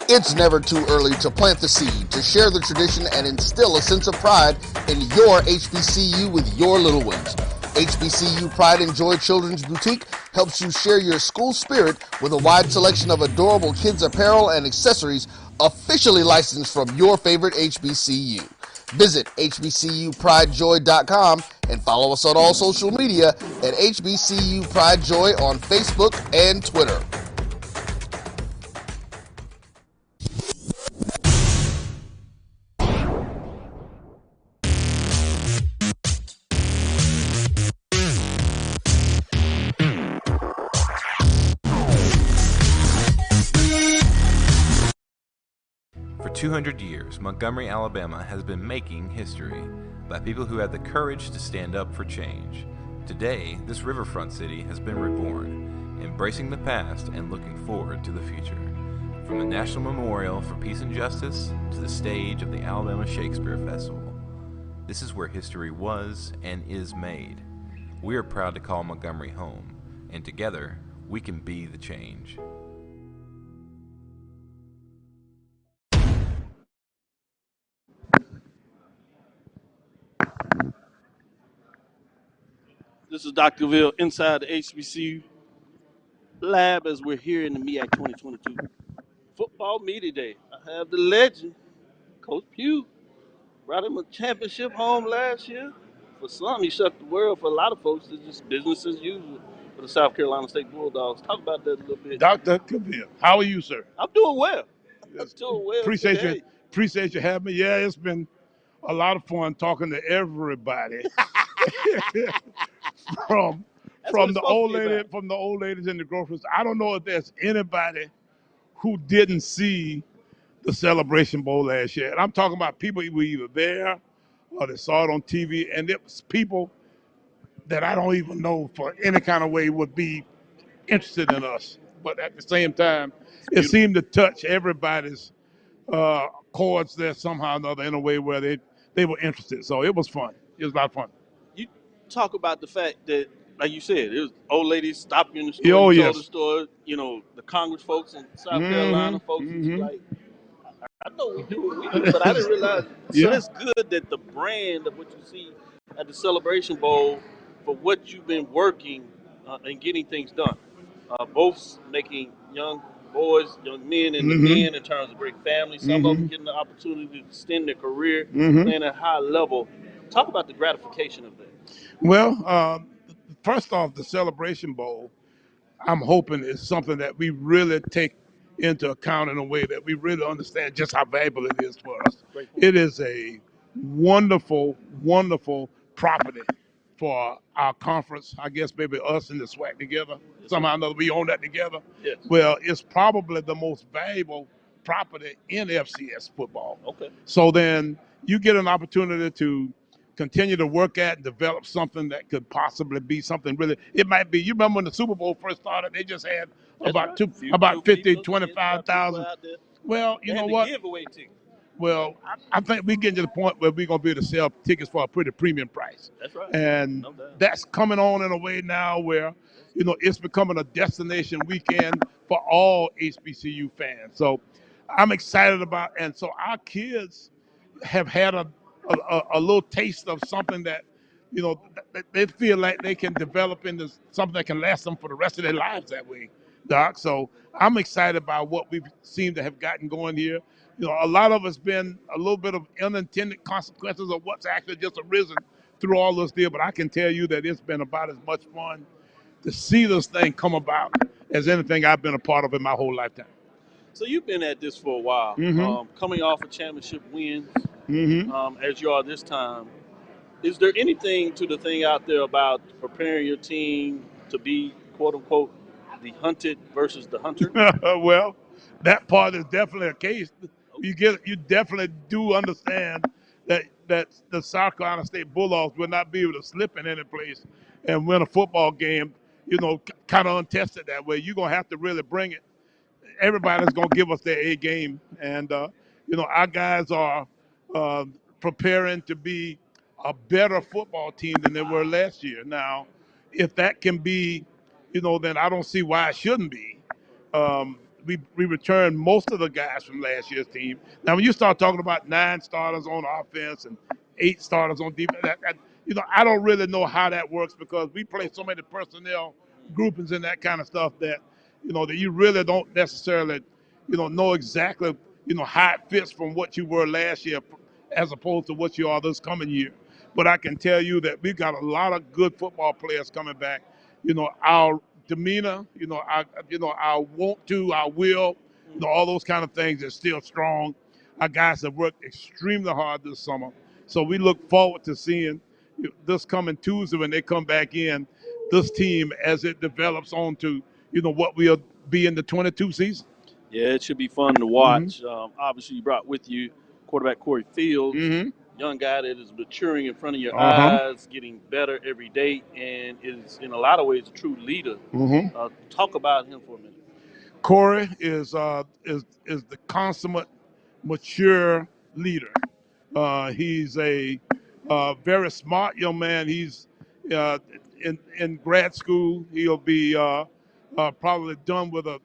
It's never too early to plant the seed, to share the tradition, and instill a sense of pride in your HBCU with your little ones. HBCU Pride and Joy Children's Boutique helps you share your school spirit with a wide selection of adorable kids' apparel and accessories officially licensed from your favorite HBCU. Visit hbcupridejoy.com and follow us on all social media at HBCU Pride Joy on Facebook and Twitter. For 200 years, Montgomery, Alabama has been making history by people who had the courage to stand up for change. Today, this riverfront city has been reborn, embracing the past and looking forward to the future. From the National Memorial for Peace and Justice to the stage of the Alabama Shakespeare Festival, this is where history was and is made. We are proud to call Montgomery home, and together, we can be the change. This is Dr. Ville inside the HBCU lab as we're here in the MEAC 2022 Football Media Day. I have the legend, Coach Pugh, brought him a championship home last year. for some, he shut the world. For a lot of folks, it's just business as usual for the South Carolina State Bulldogs. Talk about that a little bit. Dr. Cavil, how are you, sir? I'm doing well. I'm doing well Appreciate today. you. Appreciate you having me. Yeah, it's been a lot of fun talking to everybody. from the old ladies in the grocery store. I don't know if there's anybody who didn't see the Celebration Bowl last year. And I'm talking about people who were either there or they saw it on TV, and it was people that I don't even know for any kind of way would be interested in us. But at the same time, it seemed to touch everybody's chords there somehow or another in a way where they were interested. So it was fun. It was a lot of fun. You talk about the fact that, like you said, it was old ladies stopped you in the store. Oh, you yes. told the store, the Congress folks in South Carolina folks, and you like, I know we do, but I didn't realize. So it's good that the brand of what you see at the Celebration Bowl for what you've been working and getting things done. Both making young boys, young men, and the men in terms of great families. Some of them getting the opportunity to extend their career, playing at a high level. Talk about the gratification of that. Well, first off, the Celebration Bowl, I'm hoping is something that we really take into account in a way that we really understand just how valuable it is for us. It is a wonderful, wonderful property for our conference. I guess maybe us and the SWAC together. Somehow or another we own that together. Yes. Well, it's probably the most valuable property in FCS football. Okay. So then you get an opportunity to continue to work at and develop something that could possibly be something really. It might be. You remember when the Super Bowl first started, they just had about 50, 25,000. Well, you know what? Giveaway tickets. Well, I think we're getting to the point where we're going to be able to sell tickets for a pretty premium price. That's right. And that's coming on in a way now where, it's becoming a destination weekend for all HBCU fans. So I'm excited about, and so our kids have had a little taste of something that, they feel like they can develop into something that can last them for the rest of their lives that way, Doc. So I'm excited about what we've seemed to have gotten going here. A lot of it's been a little bit of unintended consequences of what's actually just arisen through all this deal, but I can tell you that it's been about as much fun to see this thing come about as anything I've been a part of in my whole lifetime. So you've been at this for a while, coming off of championship wins, as you are this time. Is there anything to the thing out there about preparing your team to be, quote unquote, the hunted versus the hunter? Well, that part is definitely a case. You definitely do understand that the South Carolina State Bulldogs will not be able to slip in any place and win a football game, kind of untested that way. You're going to have to really bring it. Everybody's going to give us their A game. And, our guys are preparing to be a better football team than they were last year. Now, if that can be, then I don't see why it shouldn't be. We returned most of the guys from last year's team. Now, when you start talking about 9 starters on offense and 8 starters on defense, I don't really know how that works because we play so many personnel groupings and that kind of stuff that, that you really don't necessarily, know exactly, how it fits from what you were last year as opposed to what you are this coming year. But I can tell you that we've got a lot of good football players coming back. Our demeanor, our want to, our will, all those kind of things are still strong. Our guys have worked extremely hard this summer. So we look forward to seeing this coming Tuesday when they come back in, this team as it develops on to, what we'll be in the 22 season. Yeah, it should be fun to watch. Obviously, you brought with you quarterback Corey Fields, young guy that is maturing in front of your eyes, getting better every day, and is in a lot of ways a true leader. Talk about him for a minute. Corey is the consummate, mature leader. He's a very smart young man. He's in grad school. He'll be probably done with a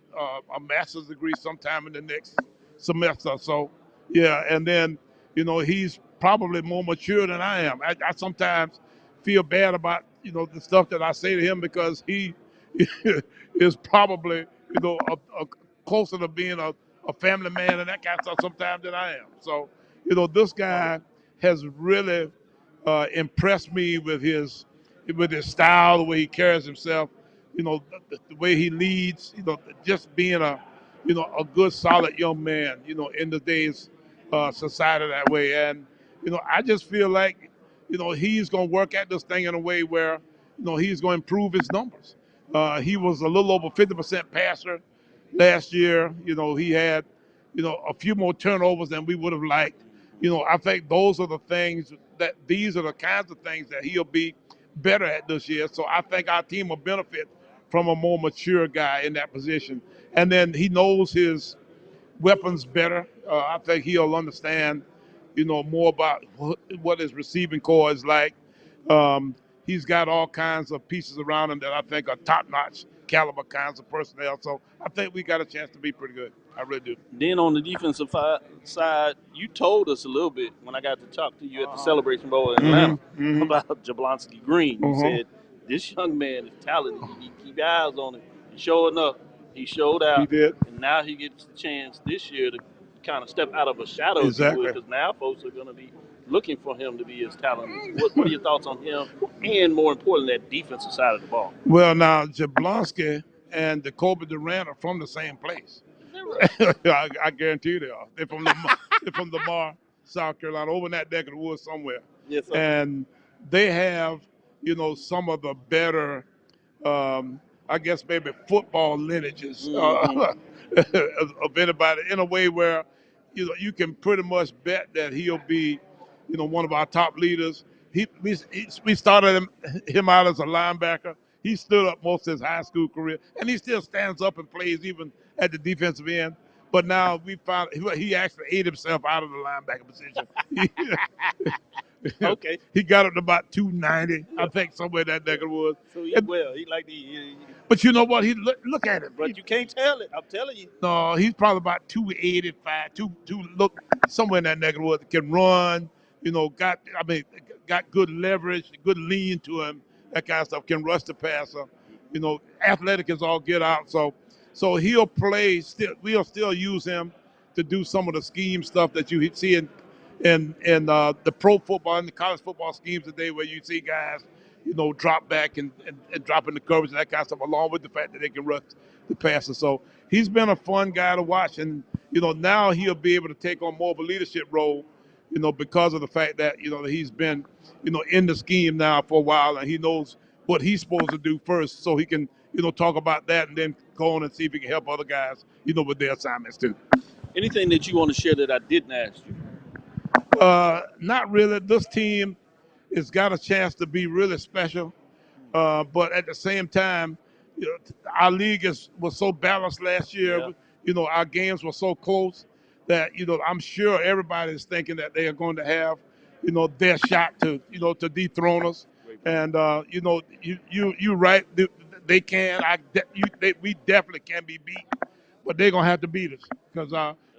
master's degree sometime in the next semester. So, yeah, and then, he's probably more mature than I am. I sometimes feel bad about, the stuff that I say to him because he is probably, closer to being a family man and that kind of stuff sometimes than I am. So, this guy has really impressed me with his style, the way he carries himself, the way he leads, just being a good, solid young man, in today's society that way. And, I just feel like, he's going to work at this thing in a way where, he's going to improve his numbers. He was a little over 50% passer last year. He had, a few more turnovers than we would have liked. I think those are the things these are the kinds of things that he'll be better at this year. So I think our team will benefit from a more mature guy in that position. And then he knows his weapons better. I think he'll understand, more about what his receiving core is like. He's got all kinds of pieces around him that I think are top-notch caliber kinds of personnel. So I think we got a chance to be pretty good. I really do. Then on the defensive side, you told us a little bit when I got to talk to you at the Celebration Bowl in Atlanta about Jablonski Green. You said, this young man is talented. You keep your eyes on him. And sure enough, he showed out. He did. And now he gets the chance this year to kind of step out of a shadow, exactly, because now folks are going to be looking for him to be as talented. What are your thoughts on him and, more importantly, that defensive side of the ball? Well, now, Jablonski and Jacoby Durant are from the same place. I guarantee you they are. They're from Lamar, South Carolina, over in that neck of the woods somewhere. Yes, sir. And they have, some of the better, I guess maybe football lineages of anybody, in a way where, you can pretty much bet that he'll be, one of our top leaders. We started him out as a linebacker. He stood up most of his high school career, and he still stands up and plays even at the defensive end. But now we found he actually ate himself out of the linebacker position. Okay. He got up to about 290, I think, somewhere in that neck of the woods. So he like the. But you know what? He look at him. But you can't tell it. I'm telling you. No, he's probably about 285, look somewhere in that neck of the woods. Can run, got good leverage, good lean to him, that kind of stuff. Can rush the passer, athletic as all get out. So he'll play. We'll still use him to do some of the scheme stuff that you see in the pro football and the college football schemes today, where you see guys, drop back and drop in the coverage and that kind of stuff, along with the fact that they can rush the passer. So he's been a fun guy to watch, and now he'll be able to take on more of a leadership role, because of the fact that he's been in the scheme now for a while, and he knows what he's supposed to do first, so he can talk about that and then go on and see if he can help other guys with their assignments too. Anything that you want to share that I didn't ask you? Not really. This team has got a chance to be really special, but at the same time, our league was so balanced last year. Yeah. Our games were so close that I'm sure everybody is thinking that they are going to have their shot to dethrone us. And you're right. They can. We definitely can be beat, but they're gonna have to beat us because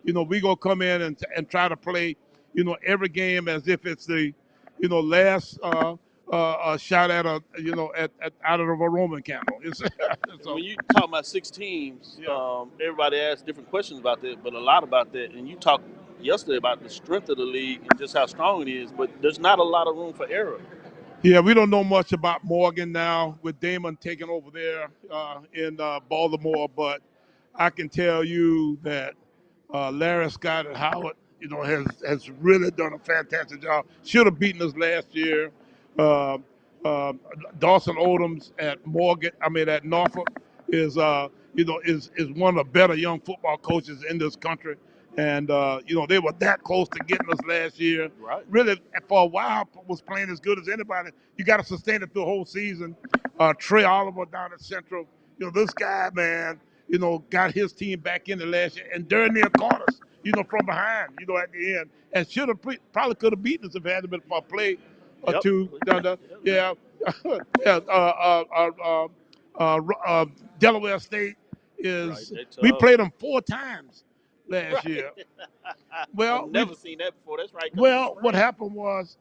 we're gonna come in and try to play every game as if it's the last shot at out of a Roman candle. So when you talk about 6 teams, everybody asks different questions about that, but a lot about that. And you talked yesterday about the strength of the league and just how strong it is, but there's not a lot of room for error. Yeah, we don't know much about Morgan now with Damon taking over there in Baltimore, but I can tell you that Larry Scott at Howard, has really done a fantastic job. Should have beaten us last year. Dawson Odoms at Norfolk is one of the better young football coaches in this country. And, they were that close to getting us last year. Right. Really, for a while, was playing as good as anybody. You got to sustain it through the whole season. Trey Oliver down at Central. This guy, man, got his team back in the last year. And Dernier caught us, from behind, at the end. And probably could have beaten us if it hadn't been for a play or two. Yeah. Delaware State is, we played them 4 times last year. Well, I've never seen that before. That's right. Well, what happened was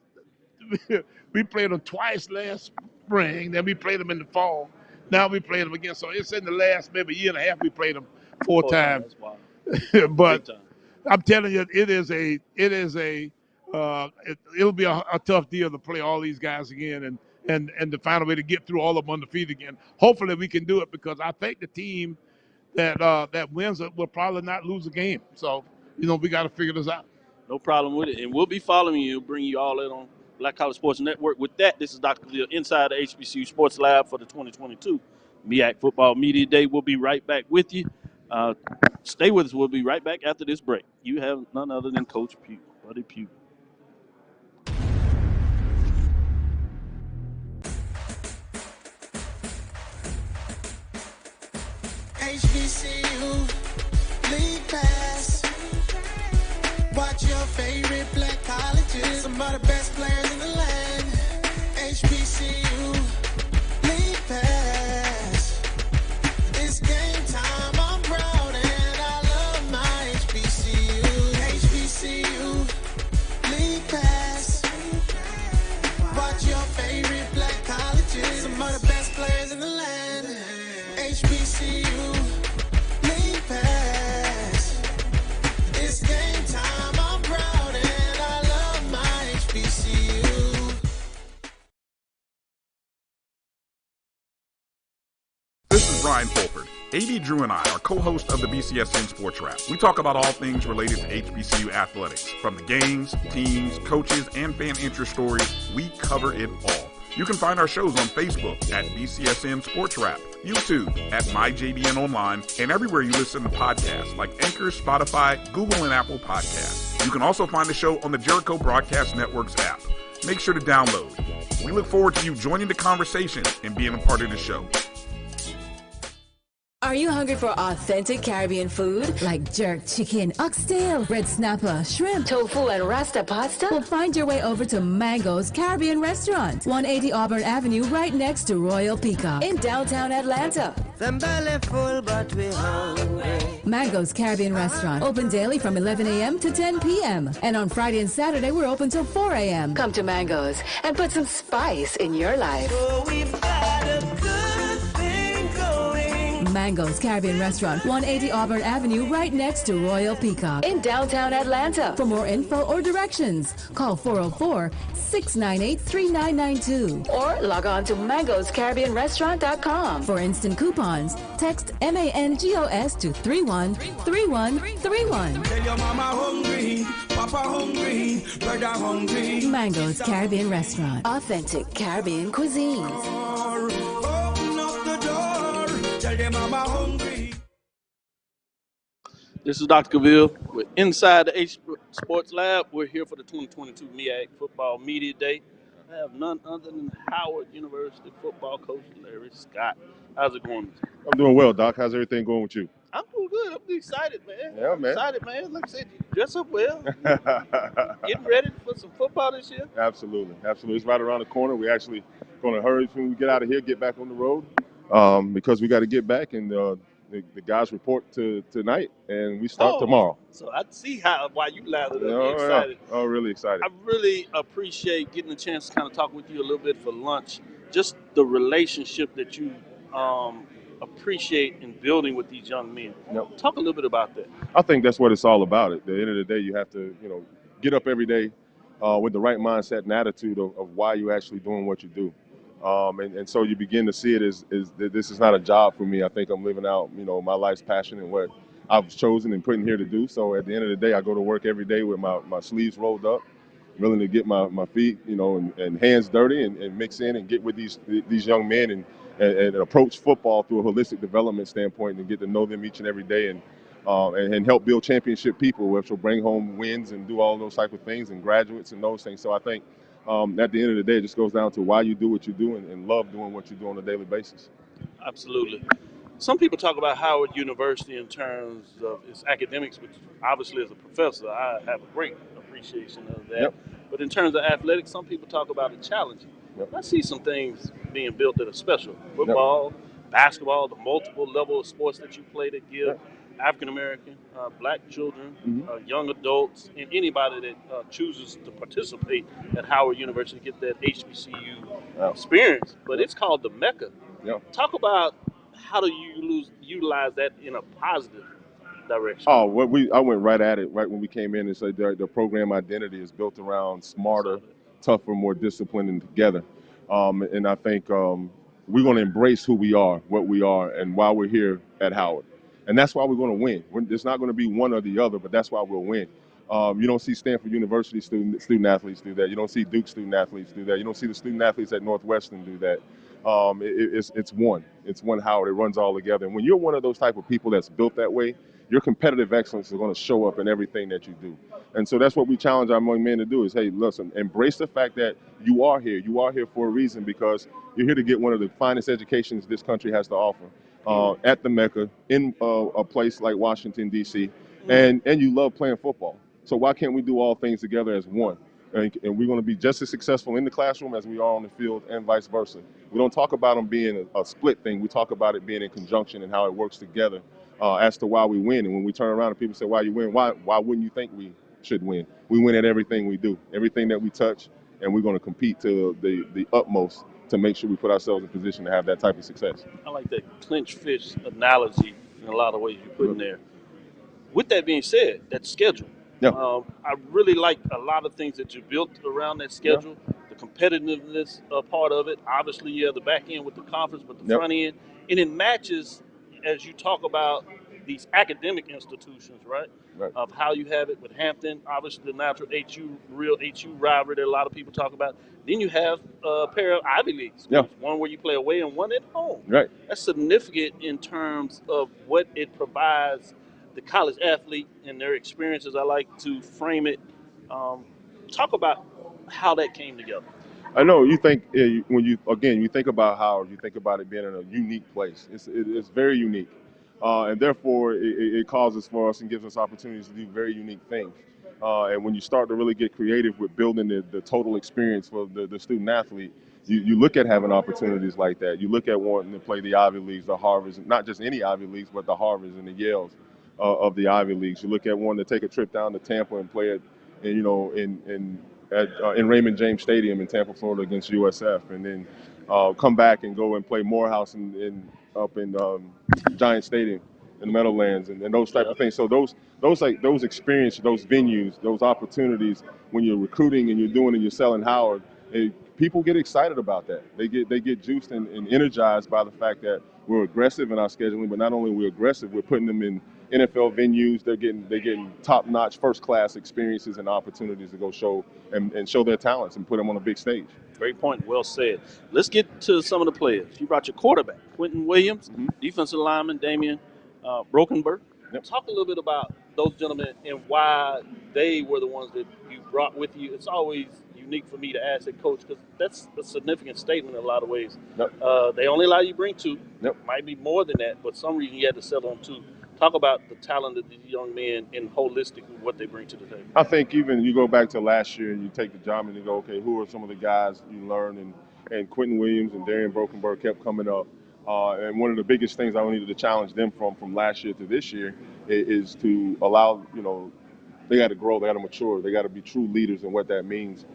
we played them twice last spring. Then we played them in the fall. Now we played them again. So it's in the last maybe year and a half we played them 4 times. But I'm telling you, it is a it'll be a tough deal to play all these guys again and to find a way to get through all of them undefeated again. Hopefully we can do it because I think the team that wins it will probably not lose a game. So, we got to figure this out. No problem with it. And we'll be following you, bring you all in on Black College Sports Network. With that, this is Dr. Cavil inside the HBCU Sports Lab for the 2022 MEAC Football Media Day. We'll be right back with you. Stay with us. We'll be right back after this break. You have none other than Coach Pugh, Buddy Pugh. HBCU League Pass. Watch your favorite black colleges. Some of the best players in the land. HBCU League Pass. It's game time. I'm proud and I love my HBCU. HBCU League Pass. Watch your favorite black colleges. Some of the best players in the land. HBCU League Pass. It's game time. I'm proud and I love my HBCU. This is Ryan Fulford. A.B. Drew and I are co-hosts of the BCSN Sports Wrap. We talk about all things related to HBCU athletics. From the games, teams, coaches, and fan interest stories, we cover it all. You can find our shows on Facebook at BCSN Sports Wrap, YouTube at MyJBN Online, and everywhere you listen to podcasts like Anchor, Spotify, Google, and Apple Podcasts. You can also find the show on the Jericho Broadcast Network's app. Make sure to download. We look forward to you joining the conversation and being a part of the show. Are you hungry for authentic Caribbean food like jerk chicken, oxtail, red snapper, shrimp, tofu, and rasta pasta? Well, find your way over to Mango's Caribbean Restaurant, 180 Auburn Avenue, right next to Royal Peacock in downtown Atlanta. Them belly full, but we hungry. Mango's Caribbean Restaurant, open daily from 11 a.m. to 10 p.m. And on Friday and Saturday, we're open till 4 a.m. Come to Mango's and put some spice in your life. Oh, we've got a good thing going. Mango's Caribbean Restaurant, 180 Auburn Avenue, right next to Royal Peacock in downtown Atlanta. For more info or directions, call 404-698-3992 or log on to mangoscaribbeanrestaurant.com. For instant coupons, text MANGOS to 313131. Tell your mama hungry, papa hungry, brother hungry. Mango's Caribbean Restaurant, authentic Caribbean cuisines. Open up the door, tell your mama hungry. This is Dr. Cavil. We're inside the H Sports Lab. We're here for the 2022 MEAC Football Media Day. I have none other than Howard University football coach Larry Scott. How's it going? I'm doing well, Doc. How's everything going with you? I'm doing good. I'm excited, man. Yeah, man. Excited, man. Like I said, you dress up well. Getting ready for some football this year? Absolutely. Absolutely. It's right around the corner. We're actually going to hurry when we get out of here, get back on the road because we got to get back and the guys report tonight and we start tomorrow. So I see why you lathered up. Oh, Excited. Yeah. Oh, really excited. I really appreciate getting a chance to kind of talk with you a little bit for lunch. Just the relationship that you appreciate in building with these young men. Yep. Talk a little bit about that. I think that's what it's all about. At the end of the day, you have to, get up every day with the right mindset and attitude of why you're actually doing what you do. And so you begin to see it as that this is not a job for me. I think I'm living out, my life's passion and what I've chosen and put in here to do. So at the end of the day, I go to work every day with my sleeves rolled up, willing to get my feet, and hands dirty and mix in and get with these young men and approach football through a holistic development standpoint and get to know them each and every day and help build championship people, which will bring home wins and do all those type of things and graduates and those things. So I think at the end of the day, it just goes down to why you do what you do and love doing what you do on a daily basis. Absolutely. Some people talk about Howard University in terms of its academics, which obviously as a professor, I have a great appreciation of that. Yep. But in terms of athletics, some people talk about it challenging. Yep. I see some things being built that are special. Football, basketball, the multiple level of sports that you play that give African-American, black children, young adults, and anybody that chooses to participate at Howard University get that HBCU experience. But it's called the Mecca. Yep. Talk about how do you utilize that in a positive direction? Oh, I went right at it right when we came in and said the program identity is built around smarter, tougher, more disciplined, and together. And I think we're going to embrace who we are, what we are, and why we're here at Howard. And that's why we're going to win. It's not going to be one or the other, but that's why we'll win. You don't see Stanford University student athletes do that. You don't see Duke student athletes do that. You don't see the student athletes at Northwestern do that. It's one. It's one Howard. It runs all together. And when you're one of those type of people that's built that way, your competitive excellence is going to show up in everything that you do. And so that's what we challenge our young men to do is, hey, listen, embrace the fact that you are here. You are here for a reason because you're here to get one of the finest educations this country has to offer at the Mecca in a place like Washington, D.C., and you love playing football. So why can't we do all things together as one? And we're going to be just as successful in the classroom as we are on the field and vice versa. We don't talk about them being a split thing. We talk about it being in conjunction and how it works together as to why we win. And when we turn around and people say, why you win, why wouldn't you think we should win? We win at everything we do, everything that we touch, and we're going to compete to the utmost to make sure we put ourselves in position to have that type of success. I like that clinch fish analogy in a lot of ways you put in there. With that being said, that schedule. Yeah. I really like a lot of things that you built around that schedule. Yeah. The competitiveness part of it. Obviously, you have the back end with the conference, but the front end. And it matches as you talk about these academic institutions, right? Of how you have it with Hampton, obviously the natural real HU rivalry that a lot of people talk about. Then you have a pair of Ivy Leagues. Yeah. One where you play away and one at home. Right. That's significant in terms of what it provides the college athlete and their experiences. I like to frame it. Talk about how that came together. I know you think when you think about Howard, you think about it being in a unique place. It's very unique, and therefore it causes for us and gives us opportunities to do very unique things. And when you start to really get creative with building the total experience for the student athlete, you look at having opportunities like that. You look at wanting to play the Ivy Leagues, the Harvards, not just any Ivy Leagues, but the Harvards and the Yales of the Ivy Leagues. You look at wanting to take a trip down to Tampa and play it, in Raymond James Stadium in Tampa, Florida against USF, and then come back and go and play Morehouse up in Giant Stadium in the Meadowlands and those type of things. So those experiences, those venues, those opportunities when you're recruiting and you're doing and you're selling Howard, people get excited about that. They get juiced and energized by the fact that we're aggressive in our scheduling, but not only are we aggressive, we're putting them in NFL venues. They're getting top-notch, first-class experiences and opportunities to go show and show their talents and put them on a big stage. Great point. Well said. Let's get to some of the players. You brought your quarterback, Quentin Williams, defensive lineman, Damian Brokenberg. Yep. Talk a little bit about those gentlemen and why they were the ones that you brought with you. It's always unique for me to ask a coach because that's a significant statement in a lot of ways. Yep. They only allow you to bring two. Yep. Might be more than that, but some reason you had to settle on two. Talk about the talent of these young men and holistically what they bring to the table. I think even you go back to last year and you take the job and you go, okay, who are some of the guys you learned? And Quentin Williams and Darian Brokenberg kept coming up. And one of the biggest things I needed to challenge them from last year to this year is to allow, they got to grow, they got to mature, they got to be true leaders and what that means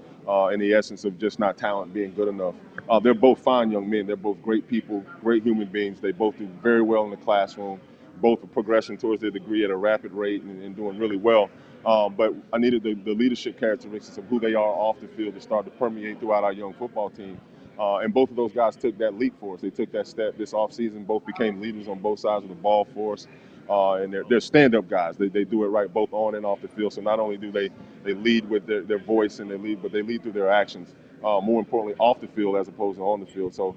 in the essence of just not talent being good enough. They're both fine young men. They're both great people, great human beings. They both do very well in the classroom. Both are progressing towards their degree at a rapid rate and doing really well. But I needed the leadership characteristics of who they are off the field to start to permeate throughout our young football team. And both of those guys took that leap for us. They took that step this offseason. Both became leaders on both sides of the ball for us. And they're stand-up guys. They do it right both on and off the field. So not only do they lead with their voice and but they lead through their actions. More importantly, off the field as opposed to on the field. So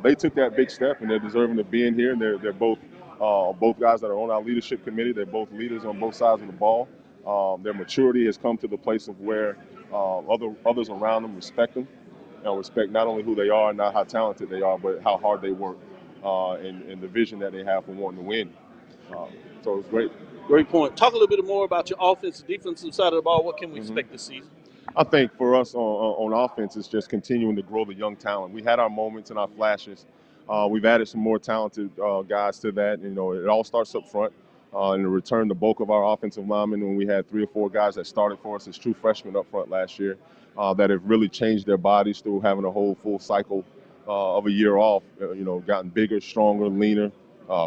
they took that big step, and they're deserving of being here. And they're both guys that are on our leadership committee. They're both leaders on both sides of the ball. Their maturity has come to the place of where others around them respect them. Respect not only who they are, not how talented they are, but how hard they work and the vision that they have for wanting to win. So it's great. Great point. Talk a little bit more about your offensive, defensive side of the ball. What can we expect this season? I think for us on offense, it's just continuing to grow the young talent. We had our moments and our flashes. We've added some more talented guys to that. It all starts up front. And to return the bulk of our offensive linemen when we had 3 or 4 guys that started for us as true freshmen up front last year that have really changed their bodies through having a whole full cycle of a year off, gotten bigger, stronger, leaner,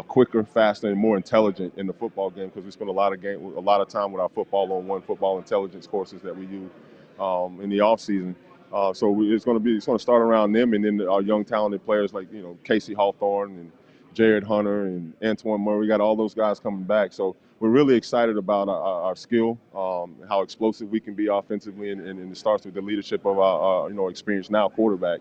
quicker, faster, and more intelligent in the football game because we spend a lot of time with our football on one football intelligence courses that we use in the off season. It's going to start around them, and then our young talented players like Casey Hawthorne and Jared Hunter and Antoine Murray. We got all those guys coming back, so we're really excited about our skill, how explosive we can be offensively, and it starts with the leadership of our experienced now quarterback.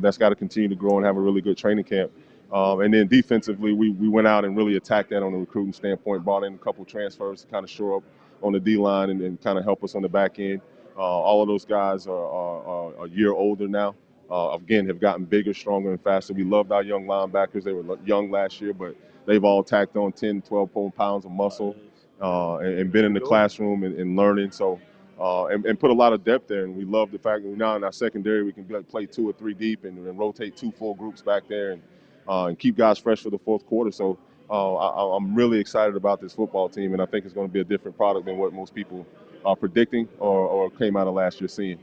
That's got to continue to grow and have a really good training camp. And then defensively, we went out and really attacked that on the recruiting standpoint, brought in a couple transfers to kind of shore up on the D-line and kind of help us on the back end. All of those guys are a year older now. Again, have gotten bigger, stronger, and faster. We loved our young linebackers. They were young last year, but they've all tacked on 10, 12 pounds of muscle and been in the classroom and learning. So, and put a lot of depth there. And we love the fact that now in our secondary, we can play 2 or 3 deep and rotate 2 full groups back there and keep guys fresh for the fourth quarter. So I'm really excited about this football team, and I think it's going to be a different product than what most people are predicting or came out of last year seeing.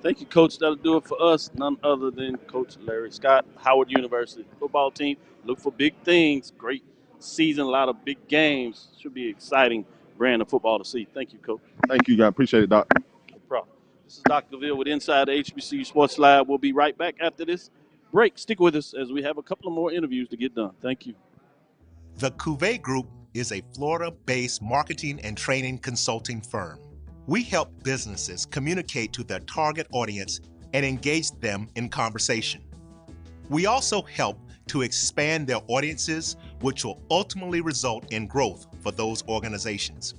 Thank you, Coach. That'll do it for us. None other than Coach Larry Scott, Howard University football team. Look for big things. Great season, a lot of big games. Should be exciting brand of football to see. Thank you, Coach. Thank you, guys. Appreciate it, Doc. No problem. This is Dr. Cavil with Inside the HBCU Sports Lab. We'll be right back after this break. Stick with us as we have a couple of more interviews to get done. Thank you. The Cavil Group is a Florida-based marketing and training consulting firm. We help businesses communicate to their target audience and engage them in conversation. We also help to expand their audiences, which will ultimately result in growth for those organizations.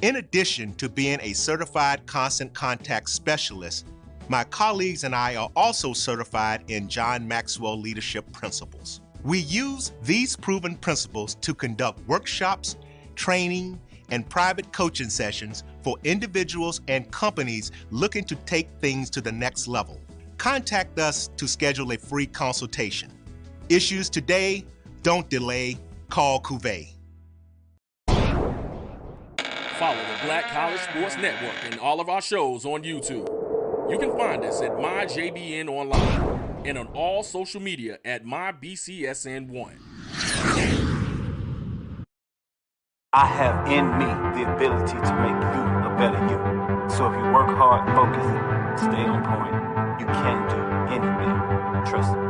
In addition to being a certified constant contact specialist, my colleagues and I are also certified in John Maxwell Leadership Principles. We use these proven principles to conduct workshops, training, and private coaching sessions for individuals and companies looking to take things to the next level. Contact us to schedule a free consultation. Issues today, don't delay, call Cavil. Follow the Black College Sports Network and all of our shows on YouTube. You can find us at MyJBN Online and on all social media at MyBCSN1. I have in me the ability to make you a better you. So if you work hard, focus, stay on point, you can do anything. Trust me.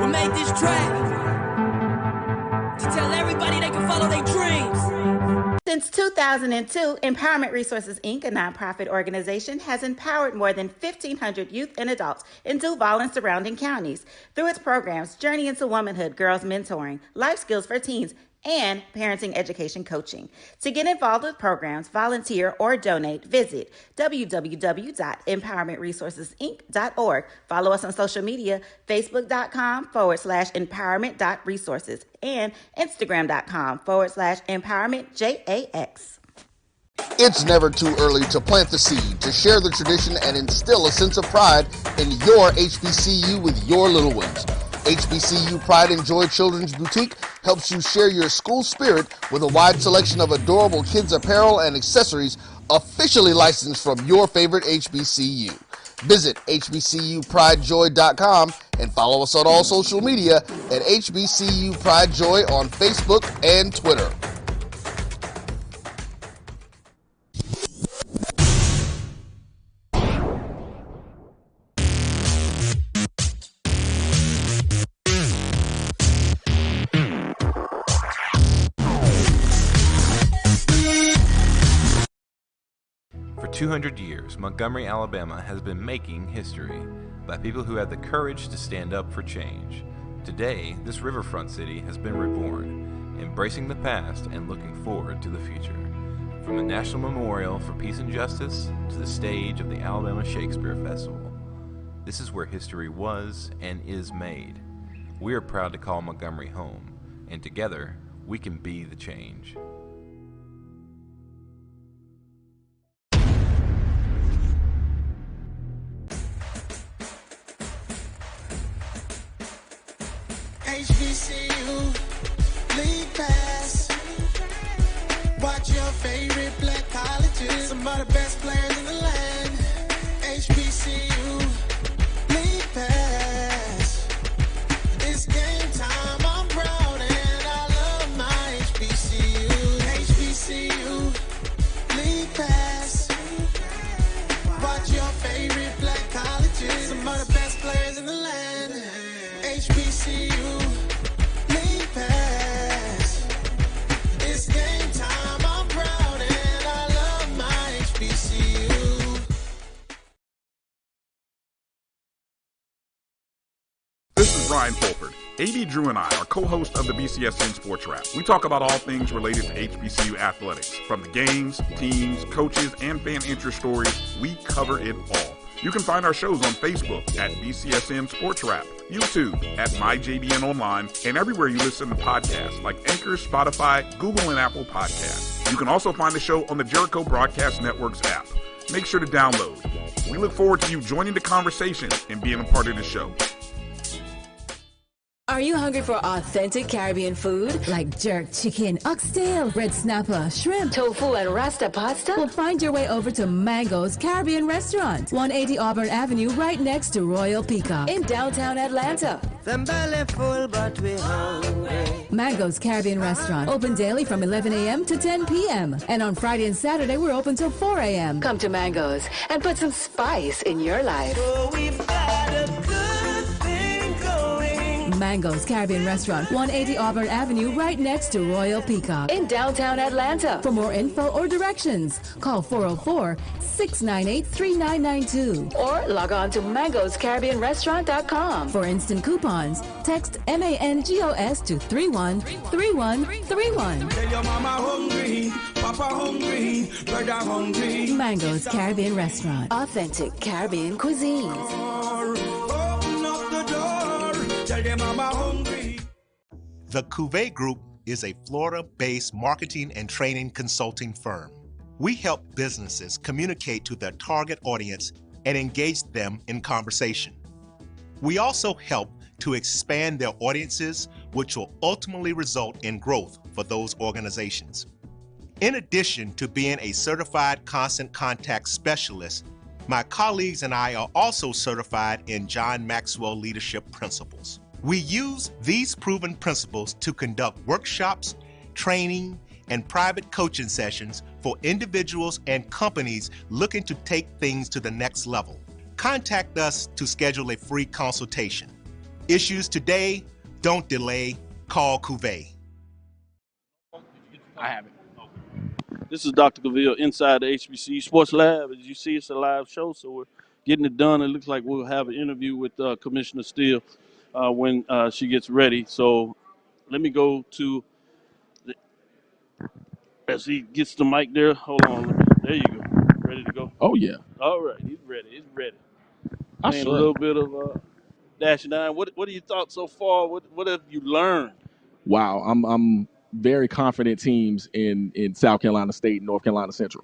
We made this track to tell everybody they can follow their dreams. Since 2002, Empowerment Resources, Inc., a nonprofit organization, has empowered more than 1,500 youth and adults in Duval and surrounding counties. Through its programs, Journey into Womanhood, Girls Mentoring, Life Skills for Teens, and parenting education coaching. To get involved with programs, volunteer, or donate, visit www.empowermentresourcesinc.org. Follow us on social media, facebook.com/empowerment.resources and instagram.com/empowermentjax. It's never too early to plant the seed, to share the tradition, and instill a sense of pride in your HBCU with your little ones. HBCU Pride and Joy Children's Boutique helps you share your school spirit with a wide selection of adorable kids apparel and accessories officially licensed from your favorite HBCU. Visit hbcupridejoy.com and follow us on all social media at HBCU Pride Joy on Facebook and Twitter. For 200 years, Montgomery, Alabama has been making history by people who had the courage to stand up for change. Today, this riverfront city has been reborn, embracing the past and looking forward to the future. From the National Memorial for Peace and Justice to the stage of the Alabama Shakespeare Festival, this is where history was and is made. We are proud to call Montgomery home, and together, we can be the change. HBCU League Pass. Watch your favorite black colleges. Some of the best players in the land. HBCU League Pass. It's game time. I'm proud and Ryan Fulford. AB Drew and I are co-hosts of the BCSN Sports Wrap. We talk about all things related to HBCU athletics. From the games, teams, coaches, and fan interest stories, we cover it all. You can find our shows on Facebook at BCSN Sports Wrap, YouTube at MyJBN Online, and everywhere you listen to podcasts like Anchor, Spotify, Google, and Apple Podcasts. You can also find the show on the Jericho Broadcast Network's app. Make sure to download. We look forward to you joining the conversation and being a part of the show. Are you hungry for authentic Caribbean food like jerk chicken, oxtail, red snapper, shrimp, tofu, and rasta pasta? Well, find your way over to Mango's Caribbean Restaurant, 180 Auburn Avenue, right next to Royal Peacock in downtown Atlanta. Them belly full, but we hungry. Mango's Caribbean Restaurant, open daily from 11 a.m. to 10 p.m. And on Friday and Saturday, we're open till 4 a.m. Come to Mango's and put some spice in your life. So we've got a good thing going. Mango's Caribbean Restaurant, 180 Auburn Avenue, right next to Royal Peacock in downtown Atlanta. For more info or directions, call 404-698-3992 or log on to mangoscaribbeanrestaurant.com. For instant coupons, text MANGOS to 313131. Tell your mama hungry, papa hungry, brother hungry. Mango's Caribbean Restaurant, authentic Caribbean cuisines. Open up the door, tell your mama hungry. The Cavil Group is a Florida-based marketing and training consulting firm. We help businesses communicate to their target audience and engage them in conversation. We also help to expand their audiences, which will ultimately result in growth for those organizations. In addition to being a certified constant contact specialist, my colleagues and I are also certified in John Maxwell Leadership Principles. We use these proven principles to conduct workshops, training, and private coaching sessions for individuals and companies looking to take things to the next level. Contact us to schedule a free consultation. Issues today, don't delay, call Cavil. I have it. This is Dr. Cavil inside the HBCU Sports Lab. As you see, it's a live show, so we're getting it done. It looks like we'll have an interview with Commissioner Steele when she gets ready. So let me go to, as he gets the mic there. Hold on. There you go. Ready to go? Oh, yeah. All right. He's ready. He's ready. I Playing sure. a little bit of Dash 9. What are your thoughts so far? What have you learned? Wow, I'm very confident teams in South Carolina State and North Carolina Central.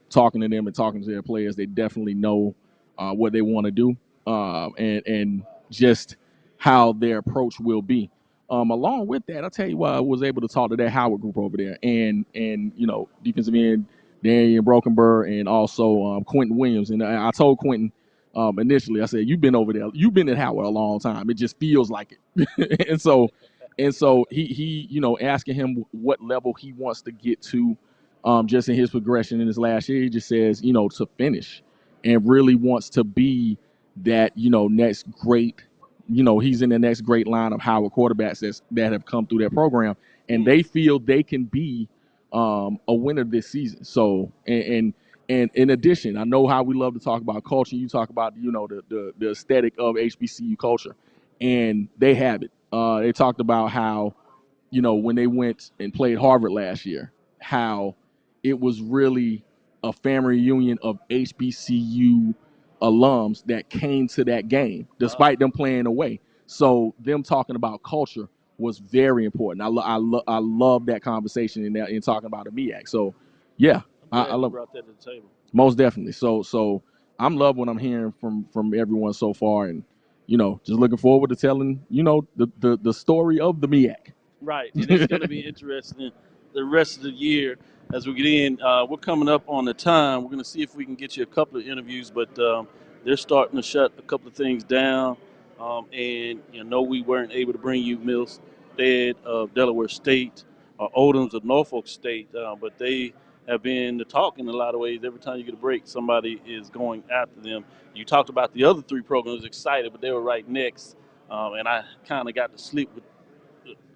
Talking to them and talking to their players, they definitely know what they want to do and just how their approach will be. Along with that, I'll tell you why I was able to talk to that Howard group over there and you know, defensive end Darian Brokenberg and also Quentin Williams. And I told Quentin initially, I said, you've been over there, you've been at Howard a long time. It just feels like it. and so he you know, asking him what level he wants to get to just in his progression in his last year, he just says, you know, to finish and really wants to be that, you know, next great, you know, he's in the next great line of Howard quarterbacks that have come through their program, and they feel they can be a winner this season. So, and in addition, I know how we love to talk about culture. You talk about, you know, the aesthetic of HBCU culture, and they have it. They talked about how, you know, when they went and played Harvard last year, how it was really a family reunion of HBCU alums that came to that game, despite them playing away. So them talking about culture was very important. I love that conversation in talking about a MEAC. So, yeah, I love brought that to the table. Most definitely. So I'm loving what I'm hearing from everyone so far, and you know, just looking forward to telling, you know, the story of the MEAC. Right, and it's going to be interesting the rest of the year as we get in. We're coming up on the time. We're going to see if we can get you a couple of interviews, but they're starting to shut a couple of things down. And you know, we weren't able to bring you Millstead of Delaware State or Odoms of Norfolk State, but they have been the talk in a lot of ways. Every time you get a break, somebody is going after them. You talked about the other three programs, excited, but they were right next. And I kind of got to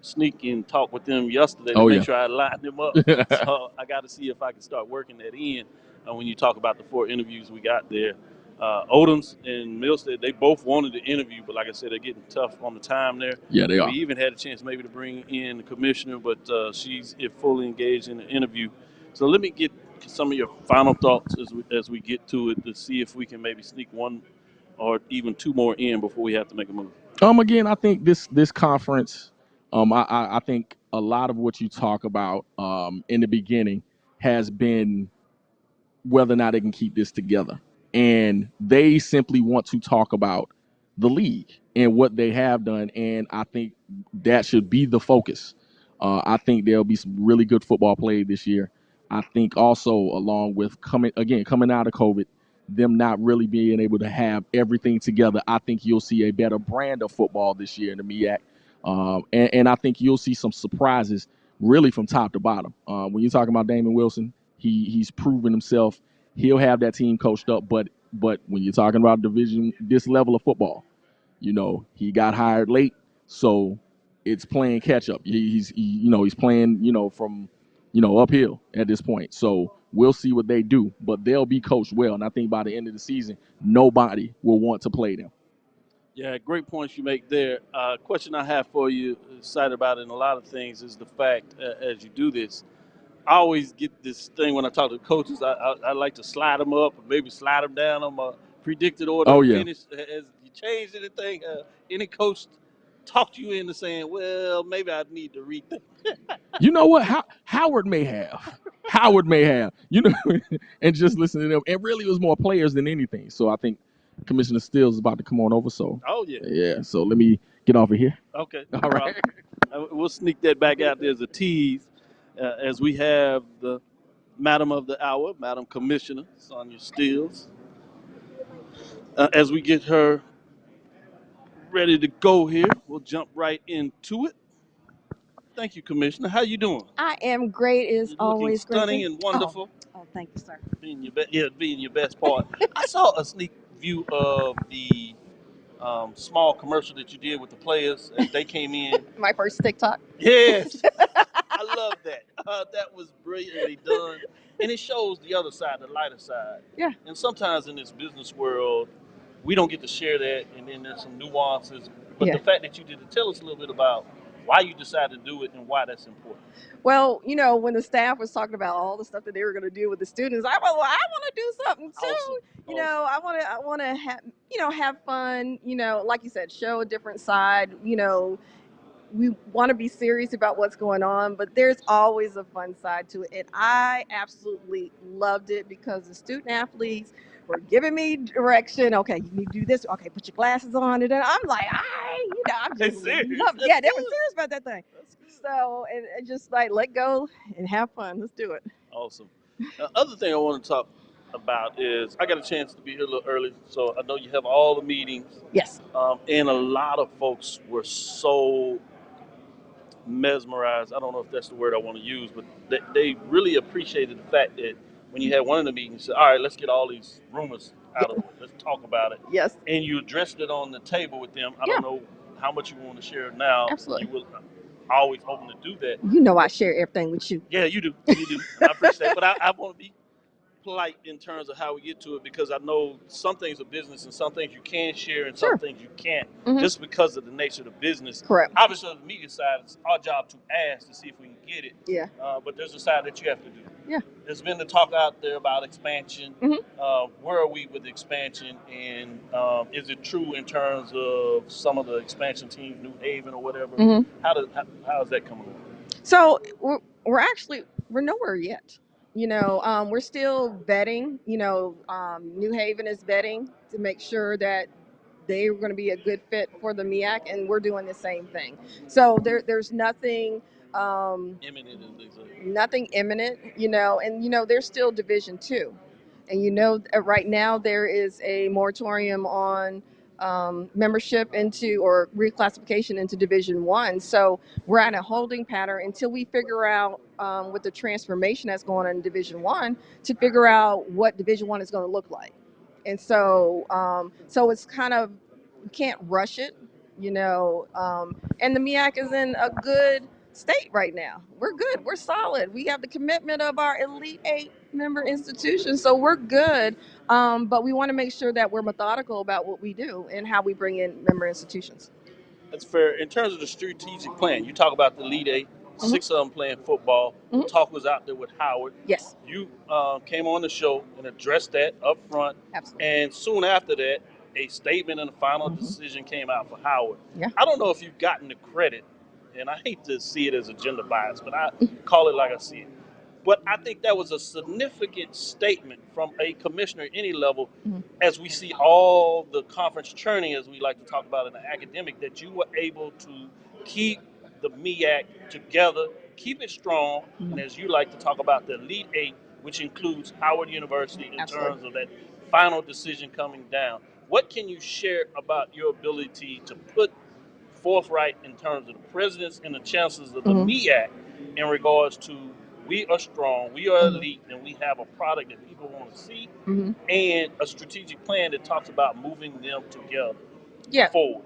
sneak and talk with them yesterday to make sure I line them up. So I got to see if I can start working that in when you talk about the 4 interviews we got there. Odoms and Milstead, they both wanted to interview, but like I said, they're getting tough on the time there. Yeah, they are. We even had a chance maybe to bring in the commissioner, but she's fully engaged in the interview. So let me get some of your final thoughts as we get to it to see if we can maybe sneak one or even two more in before we have to make a move. Again, I think this conference, I think a lot of what you talk about in the beginning has been whether or not they can keep this together. And they simply want to talk about the league and what they have done. And I think that should be the focus. I think there'll be some really good football played this year. I think also along with coming out of COVID, them not really being able to have everything together, I think you'll see a better brand of football this year in the MEAC. And I think you'll see some surprises really from top to bottom. When you're talking about Damon Wilson, he's proven himself. He'll have that team coached up, but when you're talking about this level of football, he got hired late, so it's playing catch up. He's playing from uphill at this point. So we'll see what they do, but they'll be coached well, and I think by the end of the season, nobody will want to play them. Yeah, great points you make there. Question I have for you, excited about in a lot of things, is the fact as you do this, I always get this thing when I talk to coaches. I like to slide them up or maybe slide them down on my predicted order Oh, of yeah. finish. Has you changed anything? Any coach talked you into saying, well, maybe I need to rethink? You know what? Howard may have. And just listen to them. And really, it was more players than anything. So I think Commissioner Stills is about to come on over. So Oh, yeah. yeah. So let me get off of here. Okay. All right. We'll sneak that back out there as a tease as we have the Madam of the Hour, Madam Commissioner Sonia Stills. As we get her ready to go here, we'll jump right into it. Thank you, Commissioner. How you doing? I am great. It is You're always looking stunning great. and wonderful. Oh, thank you, sir. Being your best part. I saw a sneak view of the small commercial that you did with the players as they came in. My first TikTok. Yes, I love that. That was brilliantly done, and it shows the other side, the lighter side. Yeah. And sometimes in this business world, we don't get to share that, and then there's some nuances. But Yeah. the fact that you did it, tell us a little bit about why you decided to do it and why that's important. Well, when the staff was talking about all the stuff that they were going to do with the students, I was like, I want to do something too. Awesome. I want to have fun. Like you said, show a different side. We want to be serious about what's going on, but there's always a fun side to it. And I absolutely loved it because the student athletes were giving me direction. Okay, you need to do this. Okay, put your glasses on. And then I'm like, I'm just serious. yeah, they were serious about that thing. So, and just like, let go and have fun. Let's do it. Awesome. Other thing I want to talk about is I got a chance to be here a little early, so I know you have all the meetings. Yes. And a lot of folks were so mesmerized. I don't know if that's the word I want to use, but they really appreciated the fact that when you had one of the meetings, you said, all right, let's get all these rumors out of it. Let's talk about it. Yes. And you addressed it on the table with them. I don't know how much you want to share now. Absolutely. You will always open to do that. I share everything with you. Yeah, you do. You do. I appreciate it. But I want to be polite in terms of how we get to it because I know some things are business and some things you can share and some things you can't just because of the nature of the business. Correct. Obviously, on the media side, it's our job to ask to see if we can get it. Yeah. But there's a side that you have to do. Yeah. There's been the talk out there about expansion. Where are we with expansion? And is it true in terms of some of the expansion teams, New Haven or whatever? How is that coming along? So we're nowhere yet. We're still vetting. New Haven is vetting to make sure that they're going to be a good fit for the MEAC, and we're doing the same thing. So there's nothing Imminent, as they say. nothing imminent, and there's still Division II. And right now there is a moratorium on membership into or reclassification into Division I. So we're at a holding pattern until we figure out with the transformation that's going on in Division I to figure out what Division I is going to look like. And so it's kind of, you can't rush it, and the MEAC is in a good state right now. We're good. We're solid. We have the commitment of our Elite 8 member institutions, so we're good. But we want to make sure that we're methodical about what we do and how we bring in member institutions. That's fair. In terms of the strategic plan, you talk about the Elite Eight, 6 of them playing football. The talk was out there with Howard. Yes. You came on the show and addressed that up front. Absolutely. And soon after that, a statement and a final decision came out for Howard. Yeah. I don't know if you've gotten the credit, and I hate to see it as a gender bias, but I call it like I see it. But I think that was a significant statement from a commissioner at any level, as we see all the conference churning, as we like to talk about in the academic, that you were able to keep the MEAC together, keep it strong, and as you like to talk about the Elite Eight, which includes Howard University in terms of that final decision coming down. What can you share about your ability to put forthright in terms of the presidents and the chancellors of the MEAC in regards to we are strong, we are elite, and we have a product that people want to see, and a strategic plan that talks about moving them together forward?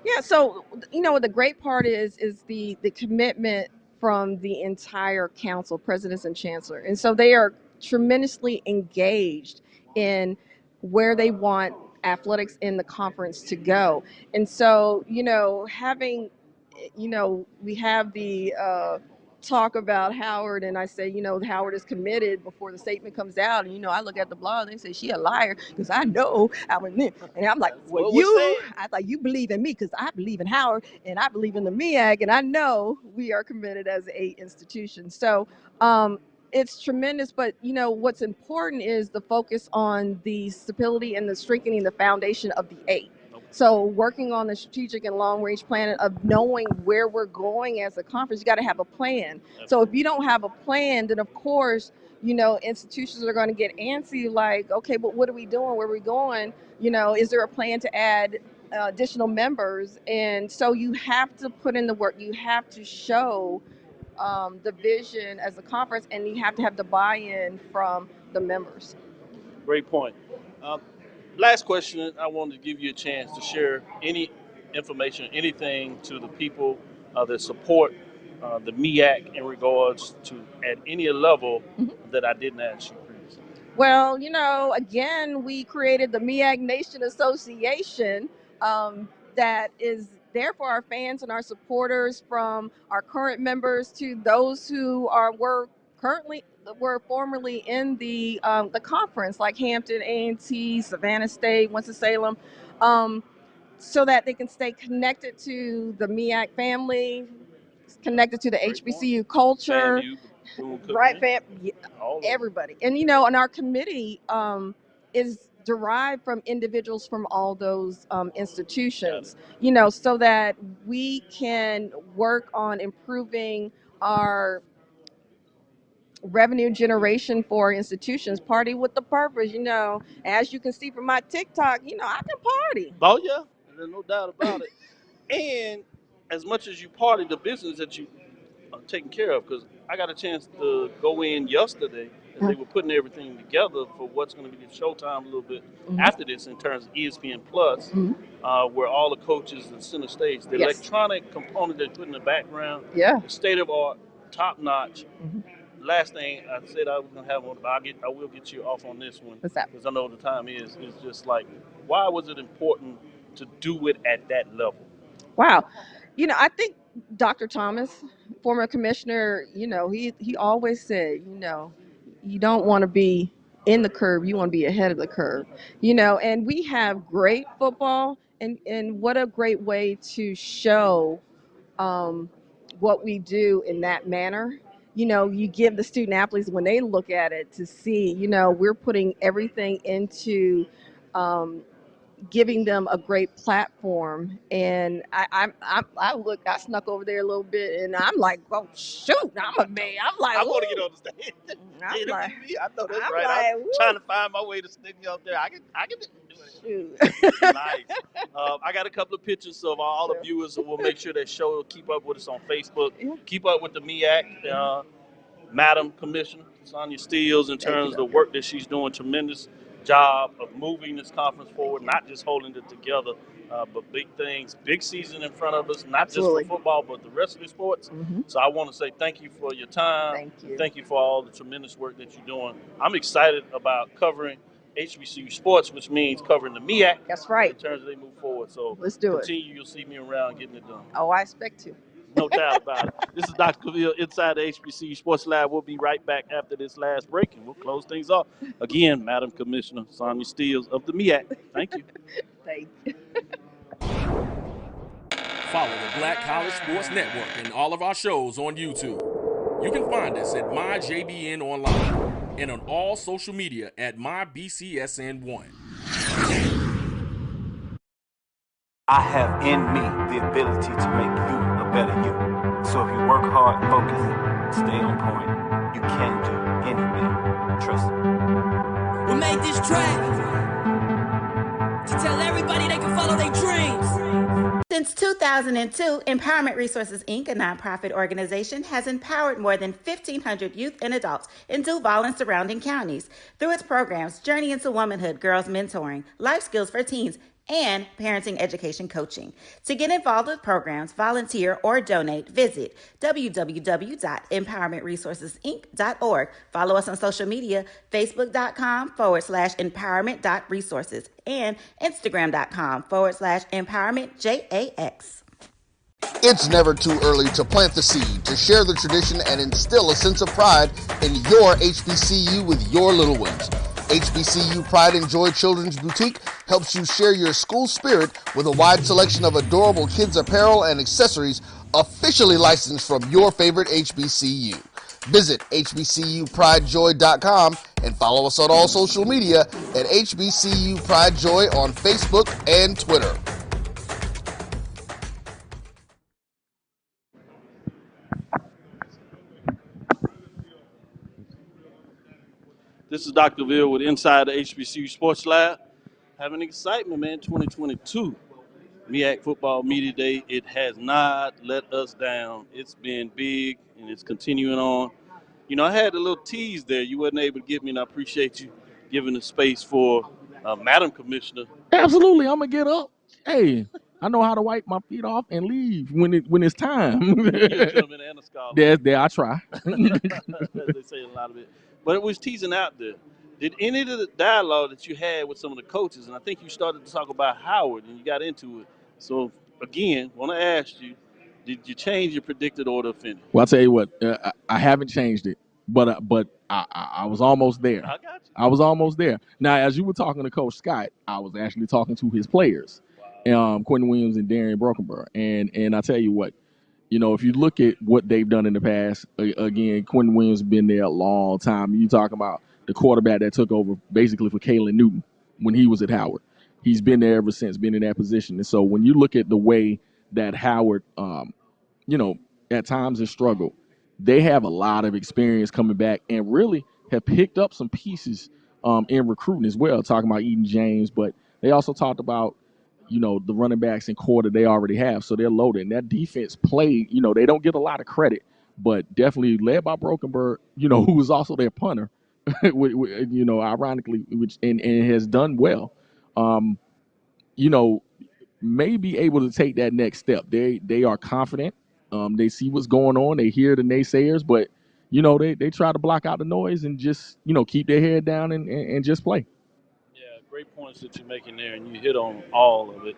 Yeah, so the great part is the commitment from the entire council, presidents and chancellor. And so they are tremendously engaged in where they want athletics in the conference to go. And so, having, we have the talk about Howard, and I say, Howard is committed before the statement comes out. And, I look at the blog and they say, she a liar because I know Howard. And I'm like, well, I thought you believe in me because I believe in Howard and I believe in the MEAC, and I know we are committed as a institution. So it's tremendous, but what's important is the focus on the stability and the strengthening the foundation of the eight. So working on the strategic and long-range plan of knowing where we're going as a conference, you got to have a plan. So if you don't have a plan, then of course, institutions are going to get antsy, like, okay, but what are we doing? Where are we going? Is there a plan to add additional members? And so you have to put in the work. You have to show the vision as a conference, and you have to have the buy-in from the members. Great point. Last question, I wanted to give you a chance to share any information, anything to the people that support the MEAC in regards to at any level that I didn't ask you previously. Well, again, we created the MEAC Nation Association that is there for our fans and our supporters, from our current members to those who were formerly in the conference, like Hampton, A&T, Savannah State, Winston-Salem, so that they can stay connected to the MEAC family, connected to the HBCU culture, right? Everybody. And, and our committee is derived from individuals from all those institutions, so that we can work on improving our revenue generation for institutions. Party with the purpose, as you can see from my TikTok, I can party. Oh yeah, there's no doubt about it. And as much as you party, the business that you are taking care of, because I got a chance to go in yesterday as they were putting everything together for what's going to be the showtime a little bit after this in terms of ESPN Plus, where all the coaches and center stage, the electronic component they put in the background, the state of art, top notch. Last thing I said I was going to have one, but I will get you off on this one. What's that? Because I know the time is. It's just like, why was it important to do it at that level? Wow. I think Dr. Thomas, former commissioner, he always said, you don't want to be in the curve, you want to be ahead of the curve. And we have great football, and what a great way to show what we do in that manner. You give the student athletes, when they look at it, to see, we're putting everything into giving them a great platform. And I snuck over there a little bit, and I'm like, oh shoot, I'm a man. I'm like, I want to get on the stage. I'm like, I know that's I'm right. like, I'm trying to find my way to sneak you up there. I can do it. Nice. I got a couple of pictures of all the viewers, so we'll make sure that show keep up with us on Facebook. Keep up with the MEAC, Madam Commissioner Sonia Steele, in terms of the work that she's doing. Tremendous. job of moving this conference forward, not just holding it together, but big things, big season in front of us, not Absolutely. just for football, but the rest of the sports. So I want to say thank you for your time. Thank you. Thank you for all the tremendous work that you're doing. I'm excited about covering HBCU sports, which means covering the MEAC. That's right. In terms of they move forward. So Let's do it. continue. You'll see me around getting it done. Oh, I expect to. No doubt about it. This is Dr. Cavil inside the HBCU Sports Lab. We'll be right back after this last break, and we'll close things off. Again, Madam Commissioner Sonia Steels of the MEAC. Thank you. Thank you. Follow the Black College Sports Network and all of our shows on YouTube. You can find us at MyJBN Online and on all social media at MyBCSN1. I have in me the ability to make you a better you. So if you work hard, focus, stay on point, you can do anything. Trust me. We made this track to tell everybody they can follow their dreams. Since 2002, Empowerment Resources, Inc., a nonprofit organization, has empowered more than 1,500 youth and adults in Duval and surrounding counties through its programs Journey into Womanhood, Girls Mentoring, Life Skills for Teens, and parenting education coaching. To get involved with programs, volunteer, or donate, visit www.empowermentresourcesinc.org. Follow us on social media, facebook.com/empowerment.resources and instagram.com/empowermentJAX. It's never too early to plant the seed, to share the tradition, and instill a sense of pride in your HBCU with your little ones. HBCU Pride and Joy Children's Boutique helps you share your school spirit with a wide selection of adorable kids apparel and accessories officially licensed from your favorite HBCU. Visit hbcupridejoy.com and follow us on all social media at HBCU Pride Joy on Facebook and Twitter. This is Dr. Cavil with Inside the HBCU Sports Lab. Having excitement, man, 2022. MEAC Football Media Day. It has not let us down. It's been big, and it's continuing on. You know, I had a little tease there. You wasn't able to get me, and I appreciate you giving the space for Madam Commissioner. Absolutely, I'm gonna get up. Hey, I know how to wipe my feet off and leave when it's time. You're a gentleman and a scholar. There, I try. They say a lot of it. But it was teasing out there. Did any of the dialogue that you had with some of the coaches, and I think you started to talk about Howard and you got into it. So, again, want to ask you, did you change your predicted order of finish? Well, I'll tell you what, I haven't changed it, but I was almost there. I got you. I was almost there. Now, as you were talking to Coach Scott, I was actually talking to his players, Quentin Williams and Darian Brokenberg. And I tell you what, you know, if you look at what they've done in the past, again, Quentin Williams has been there a long time. You talking about the quarterback that took over basically for Kalen Newton when he was at Howard. He's been there ever since, been in that position. And so when you look at the way that Howard, you know, at times has struggled, they have a lot of experience coming back and really have picked up some pieces in recruiting as well, talking about Eden James. But they also talked about, you know, the running backs and core that they already have. So they're loaded. And that defense played, you know, they don't get a lot of credit, but definitely led by Brokenberg, you know, who was also their punter, you know, ironically, which and has done well. You know, may be able to take that next step. They are confident. They see what's going on. They hear the naysayers, but, you know, they try to block out the noise and just, you know, keep their head down and just play. Yeah, great points that you're making there, and you hit on all of it.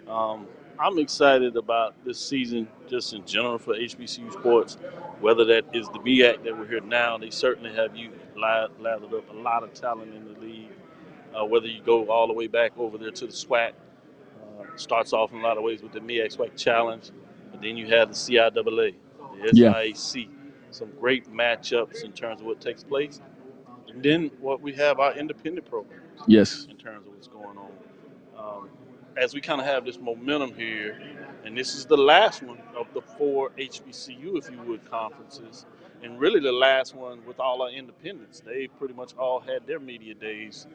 I'm excited about this season just in general for HBCU sports, whether that is the MEAC that we're here now. They certainly have you lathered up a lot of talent in the league, whether you go all the way back over there to the SWAC. Starts off in a lot of ways with the MEAC SWAC Challenge, but then you have the CIAA, the SIAC, some great matchups in terms of what takes place. And then what we have our independent programs. Yes. In terms of what's going on. As we kind of have this momentum here, and this is the last one of the 4 HBCU, if you would, conferences, and really the last one with all our independents. They pretty much all had their media days.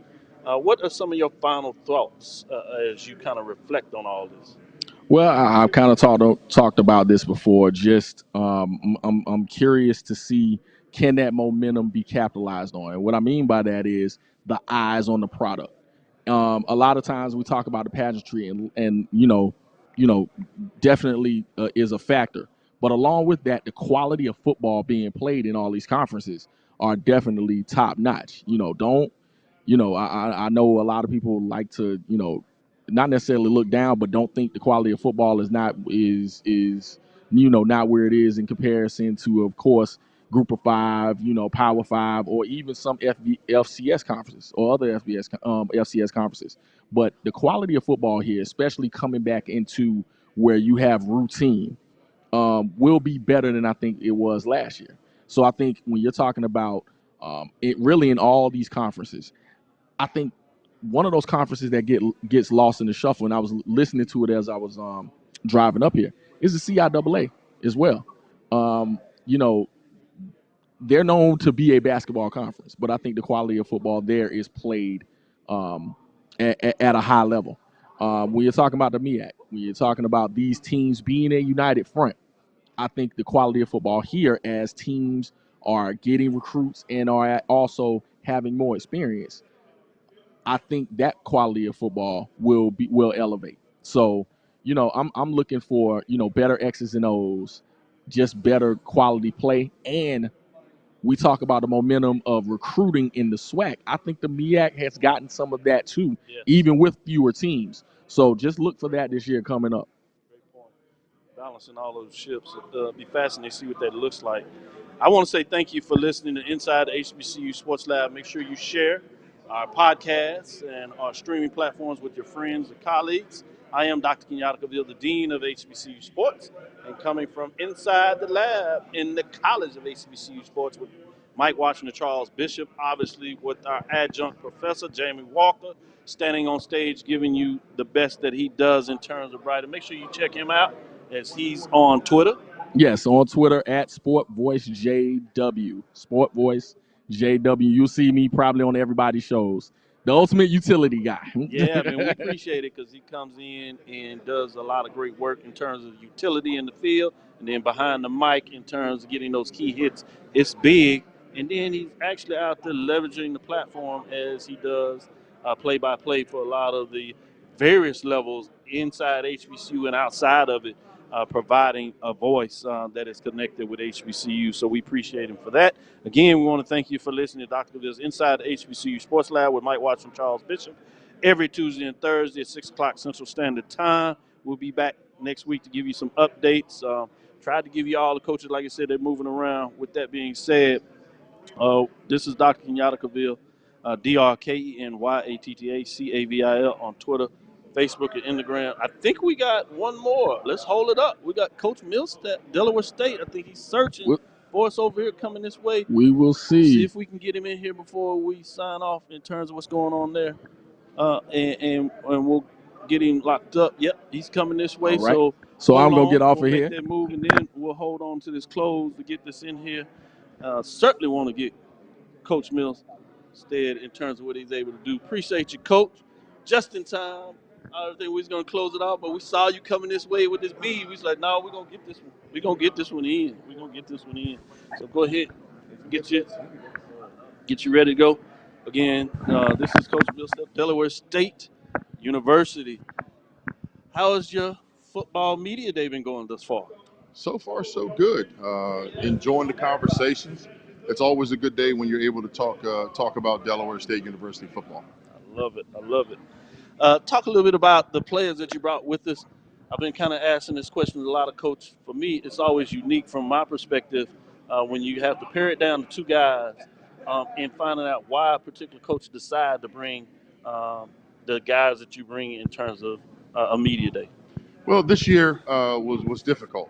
What are some of your final thoughts as you kind of reflect on all this? Well, I've kind of talked about this before. Just I'm curious to see, can that momentum be capitalized on? And what I mean by that is the eyes on the product. A lot of times we talk about the pageantry and definitely is a factor. But along with that, the quality of football being played in all these conferences are definitely top notch. I know a lot of people like to, not necessarily look down, but don't think the quality of football is not where it is in comparison to, of course, Group of Five, Power Five, or even some FCS conferences or other FCS conferences. But the quality of football here, especially coming back into where you have routine, will be better than I think it was last year. So I think when you're talking about it really in all these conferences, I think one of those conferences that gets lost in the shuffle, and I was listening to it as I was driving up here, is the CIAA as well. They're known to be a basketball conference, but I think the quality of football there is played at a high level. When you're talking about the MEAC, when you're talking about these teams being a united front, I think the quality of football here, as teams are getting recruits and are also having more experience, I think that quality of football will elevate. So, I'm looking for, better X's and O's, just better quality play. And we talk about the momentum of recruiting in the SWAC. I think the MEAC has gotten some of that too, even with fewer teams. So just look for that this year coming up. Balancing all those ships. It'll be fascinating to see what that looks like. I want to say thank you for listening to Inside the HBCU Sports Lab. Make sure you share our podcasts and our streaming platforms with your friends and colleagues. I am Dr. Kenyatta, the Dean of HBCU Sports, and coming from inside the lab in the College of HBCU Sports with Mike Washington Charles Bishop, obviously with our adjunct professor, Jamie Walker, standing on stage giving you the best that he does in terms of writing. Make sure you check him out as he's on Twitter. Yes, on Twitter at SportVoiceJW. SportVoiceJW. You'll see me probably on everybody's shows. The ultimate utility guy. Yeah, man, we appreciate it because he comes in and does a lot of great work in terms of utility in the field, and then behind the mic in terms of getting those key hits. It's big, and then he's actually out there leveraging the platform as he does play-by-play for a lot of the various levels inside HBCU and outside of it, providing a voice that is connected with HBCU. So we appreciate him for that. Again, we want to thank you for listening to Dr. Cavill's Inside the HBCU Sports Lab with Mike Watson, Charles Bishop, every Tuesday and Thursday at 6 o'clock Central Standard Time. We'll be back next week to give you some updates. Tried to give you all the coaches, like I said, they're moving around. With that being said, this is Dr. Kenyatta Cavil, DrKenyattaCavil on Twitter, Facebook, and Instagram. I think we got one more. Let's hold it up. We got Coach Milstead, Delaware State. I think he's searching for us over here coming this way. We will see if we can get him in here before we sign off in terms of what's going on there. And we'll get him locked up. Yep, he's coming this way. Right. So I'm going to get off of here. Make that move, and then we'll hold on to this close to get this in here. Certainly want to get Coach Milstead in terms of what he's able to do. Appreciate you, Coach. Just in time. I think we was going to close it out, but we saw you coming this way with this bead. We was like, no, we're going to get this one. We're going to get this one in. We're going to get this one in. So go ahead. Get you ready to go. Again, this is Coach Milstead, Delaware State University. How has your football media day been going thus far? So far, so good. Enjoying the conversations. It's always a good day when you're able to talk about Delaware State University football. I love it. Talk a little bit about the players that you brought with us. I've been kind of asking this question to a lot of coaches. For me, it's always unique from my perspective when you have to pare it down to two guys and finding out why a particular coach decide to bring the guys that you bring in terms of a media day. Well, this year was difficult.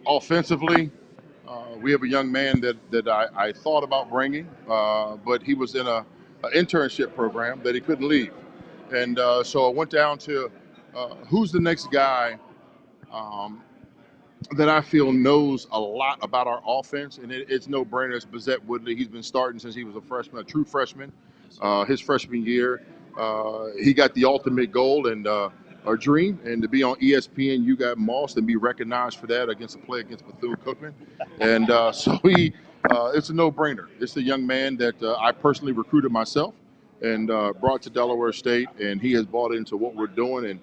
Offensively, we have a young man that I thought about bringing, but he was in an internship program that he couldn't leave. And so I went down to who's the next guy that I feel knows a lot about our offense, and it's no brainer. It's Bazette Woodley. He's been starting since he was a freshman, a true freshman. His freshman year, he got the ultimate goal, and a dream, and to be on ESPN, you got Moss, and be recognized for that against a play against Bethune-Cookman. And so it's a no-brainer. It's a young man that I personally recruited myself and brought to Delaware State, and he has bought into what we're doing. And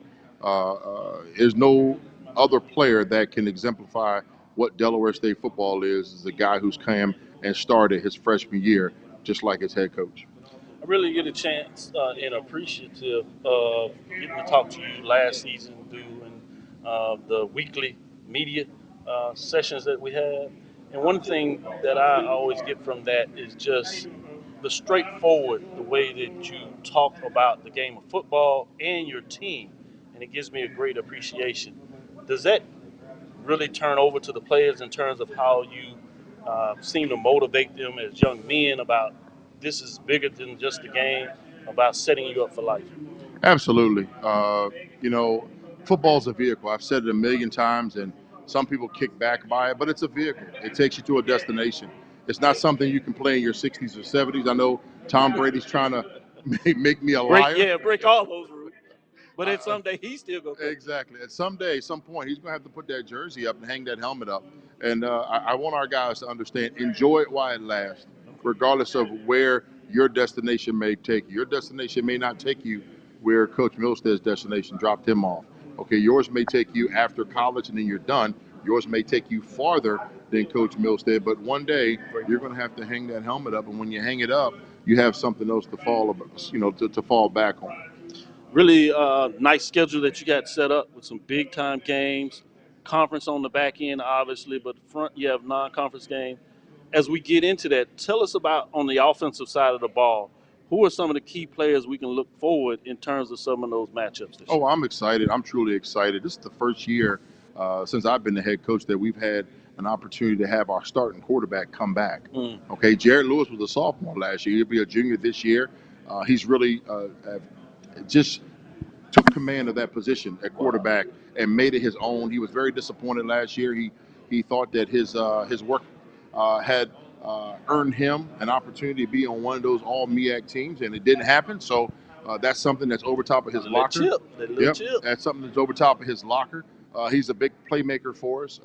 there's no other player that can exemplify what Delaware State football is a guy who's come and started his freshman year just like his head coach. I really get a chance and appreciative of getting to talk to you last season doing the weekly media sessions that we have. And one thing that I always get from that is just the straightforward, the way that you talk about the game of football and your team. And it gives me a great appreciation. Does that really turn over to the players in terms of how you seem to motivate them as young men about this is bigger than just the game, about setting you up for life? Absolutely. Football's a vehicle. I've said it a million times, and some people kick back by it, but it's a vehicle. It takes you to a destination. It's not something you can play in your 60s or 70s. I know Tom Brady's trying to make me a liar. Break all those rules. But at some day, he's still going to. Exactly. At some point, he's going to have to put that jersey up and hang that helmet up. And I want our guys to understand, enjoy it while it lasts, regardless of where your destination may take you. Your destination may not take you where Coach Milstead's destination dropped him off. Okay, yours may take you after college and then you're done. Yours may take you farther than Coach Milstead, but one day you're going to have to hang that helmet up, and when you hang it up, you have something else to fall back on. Really nice schedule that you got set up with some big time games, conference on the back end, obviously, but front you have non-conference game. As we get into that, tell us about on the offensive side of the ball. Who are some of the key players we can look forward in terms of some of those matchups this year? Oh, I'm excited. I'm truly excited. This is the first year since I've been the head coach that we've had an opportunity to have our starting quarterback come back. Okay, Jared Lewis was a sophomore last year. He'll be a junior this year. He's really just took command of that position at quarterback and made it his own. He was very disappointed last year. He thought that his work had earned him an opportunity to be on one of those all MEAC teams, and it didn't happen. So that's something that's over top of his locker. That's something that's over top of his locker. He's a big playmaker for us.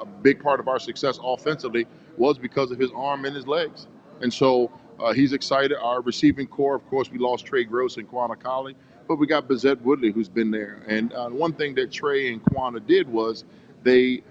A big part of our success offensively was because of his arm and his legs. And so he's excited. Our receiving core, of course, we lost Trey Gross and Quanah Colley, but we got Bezette Woodley, who's been there. And one thing that Trey and Quanah did was they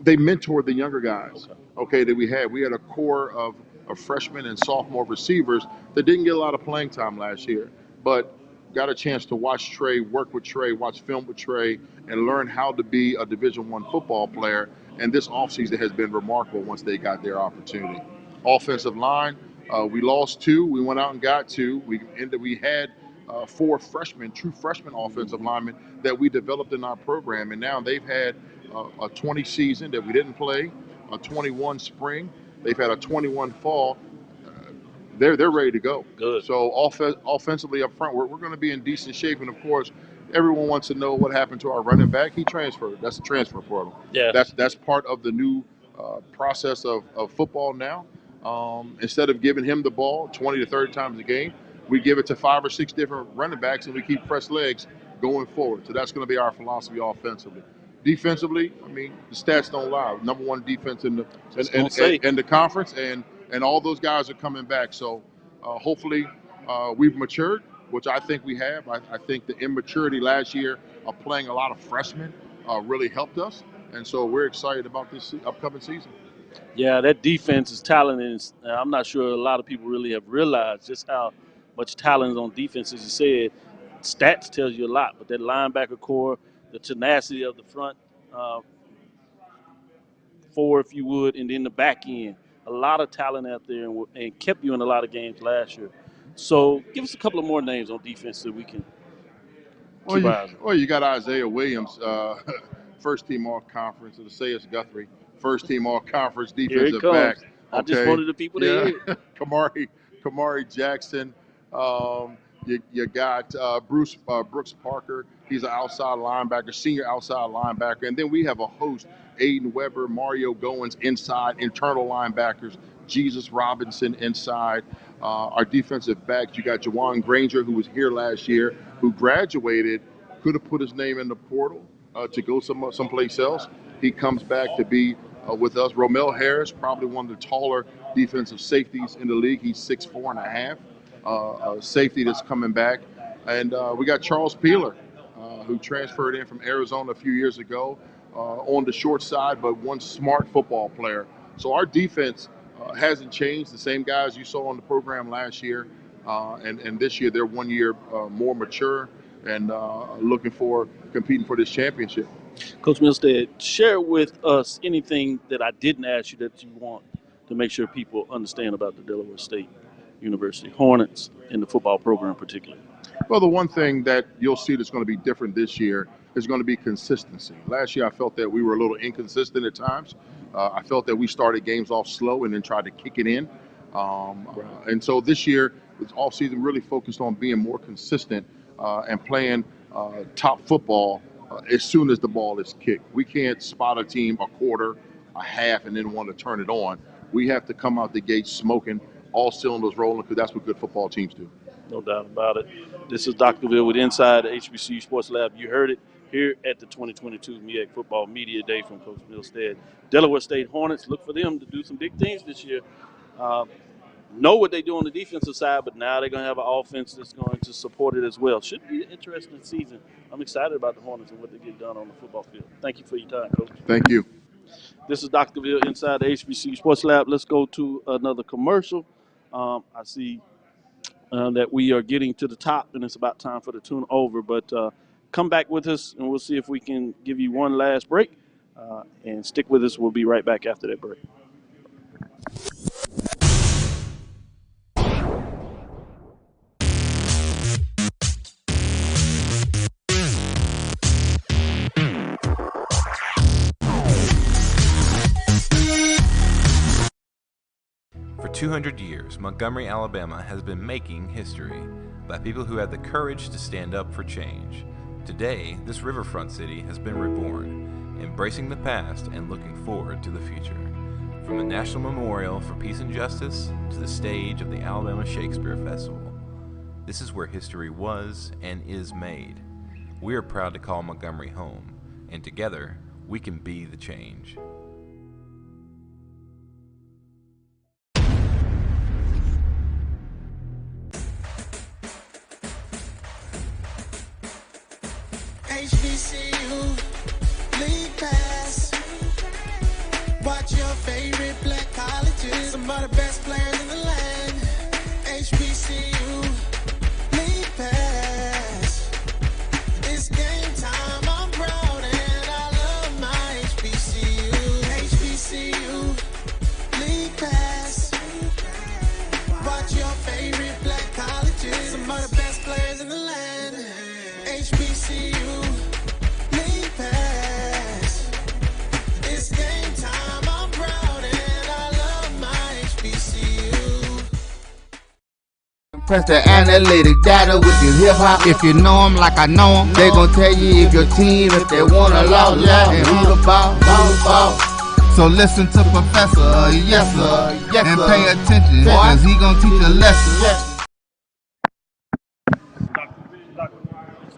mentored the younger guys. Okay, that we had. We had a core of freshmen and sophomore receivers that didn't get a lot of playing time last year, but got a chance to watch Trey, work with Trey, watch film with Trey, and learn how to be a Division I football player. And this offseason has been remarkable once they got their opportunity. Offensive line, we lost 2. We went out and got 2. We had 4 freshmen, true freshman offensive linemen that we developed in our program. And now they've had a 20 season that we didn't play, a 21 spring. They've had a 21 fall. They're ready to go. Good. So offensively up front, we're going to be in decent shape. And, of course, everyone wants to know what happened to our running back. He transferred. That's the transfer portal. Yeah. That's part of the new process of football now. Instead of giving him the ball 20 to 30 times a game, we give it to 5 or 6 different running backs, and we keep fresh legs going forward. So that's going to be our philosophy offensively. Defensively, I mean, the stats don't lie. Number 1 defense in the conference, and all those guys are coming back. So hopefully we've matured, which I think we have. I think the immaturity last year of playing a lot of freshmen really helped us. And so we're excited about this upcoming season. Yeah, that defense is talented. I'm not sure a lot of people really have realized just how much talent is on defense. As you said, stats tells you a lot, but that linebacker core, the tenacity of the front 4, if you would, and then the back end, a lot of talent out there and kept you in a lot of games last year. So give us a couple of more names on defense so we can keep our eyes on. Well, you got Isaiah Williams, first team all conference, and Asayas Guthrie, first team all conference defensive back. Okay. I just wanted the people to hear. Kamari Jackson. You got Brooks Parker. He's an outside linebacker, senior outside linebacker. And then we have a host, Aiden Weber, Mario Goins inside, internal linebackers, Jesus Robinson inside. Our defensive backs, you got Jawan Granger, who was here last year, who graduated could have put his name in the portal to go someplace else. He comes back to be with us. Romel Harris, probably one of the taller defensive safeties in the league. He's 6'4.5", safety that's coming back. And we got Charles Peeler, who transferred in from Arizona a few years ago on the short side, but one smart football player. So our defense hasn't changed. The same guys you saw on the program last year, and this year they're 1 year more mature and looking for competing for this championship. Coach Milstead, share with us anything that I didn't ask you that you want to make sure people understand about the Delaware State University Hornets and the football program particularly. Well, the one thing that you'll see that's going to be different this year is going to be consistency. Last year, I felt that we were a little inconsistent at times. I felt that we started games off slow and then tried to kick it in. And so this year, it's offseason really focused on being more consistent and playing top football as soon as the ball is kicked. We can't spot a team a quarter, a half, and then want to turn it on. We have to come out the gate smoking, all cylinders rolling, because that's what good football teams do. No doubt about it. This is Dr. Cavil with Inside the HBCU Sports Lab. You heard it here at the 2022 MEAC Football Media Day from Coach Milstead. Delaware State Hornets, look for them to do some big things this year. Know what they do on the defensive side, but now they're going to have an offense that's going to support it as well. Should be an interesting season. I'm excited about the Hornets and what they get done on the football field. Thank you for your time, Coach. Thank you. This is Dr. Cavil inside the HBCU Sports Lab. Let's go to another commercial. I see that we are getting to the top, and it's about time for the tune over. But come back with us, and we'll see if we can give you one last break. And stick with us. We'll be right back after that break. For 200 years, Montgomery, Alabama has been making history by people who had the courage to stand up for change. Today, this riverfront city has been reborn, embracing the past and looking forward to the future. From the National Memorial for Peace and Justice to the stage of the Alabama Shakespeare Festival, this is where history was and is made. We are proud to call Montgomery home, and together, we can be the change. HBCU League Pass. Watch your favorite black colleges. Some of the best players in the land. HBCU League Pass. It's game time. I'm proud and I love my HBCU. HBCU League Pass. Watch your favorite black colleges. Some of the best players in the land. HBCU League Pass. It's game time. I'm proud and I love my HBCU. Press the analytic data with your hip hop. If you know them like I know them, they gon' tell you if your team, if they wanna lose, and who the ball. So listen to Professor, yes sir, and pay attention, cause he gon' teach a lesson.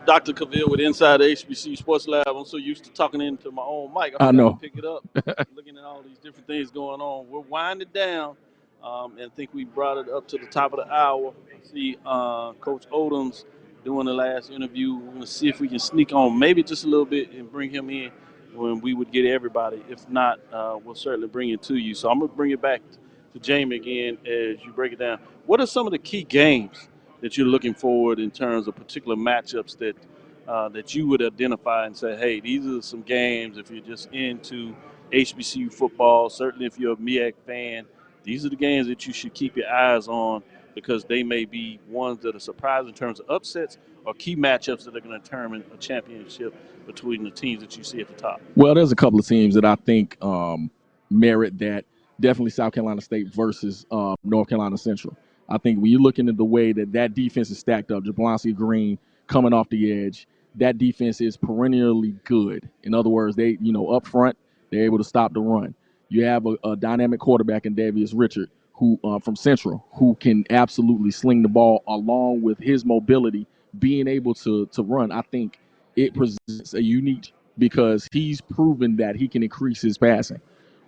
Dr. Cavil with Inside the HBCU Sports Lab. I'm so used to talking into my own mic. I know. To pick it up, looking at all these different things going on. We're winding down, and I think we brought it up to the top of the hour. I see Coach Odom's doing the last interview. We're going to see if we can sneak on maybe just a little bit and bring him in when we would get everybody. If not, we'll certainly bring it to you. So I'm going to bring it back to Jamie again as you break it down. What are some of the key games that you're looking forward in terms of particular matchups that you would identify and say, hey, these are some games if you're just into HBCU football, certainly if you're a MEAC fan, these are the games that you should keep your eyes on because they may be ones that are surprising in terms of upsets or key matchups that are going to determine a championship between the teams that you see at the top. Well, there's a couple of teams that I think merit that. Definitely South Carolina State versus North Carolina Central. I think when you're looking at the way that defense is stacked up, Jablonski Green coming off the edge, that defense is perennially good. In other words, they, up front, they're able to stop the run. You have a dynamic quarterback in Davius Richard, who from Central, who can absolutely sling the ball along with his mobility, being able to run. I think it presents a unique because he's proven that he can increase his passing.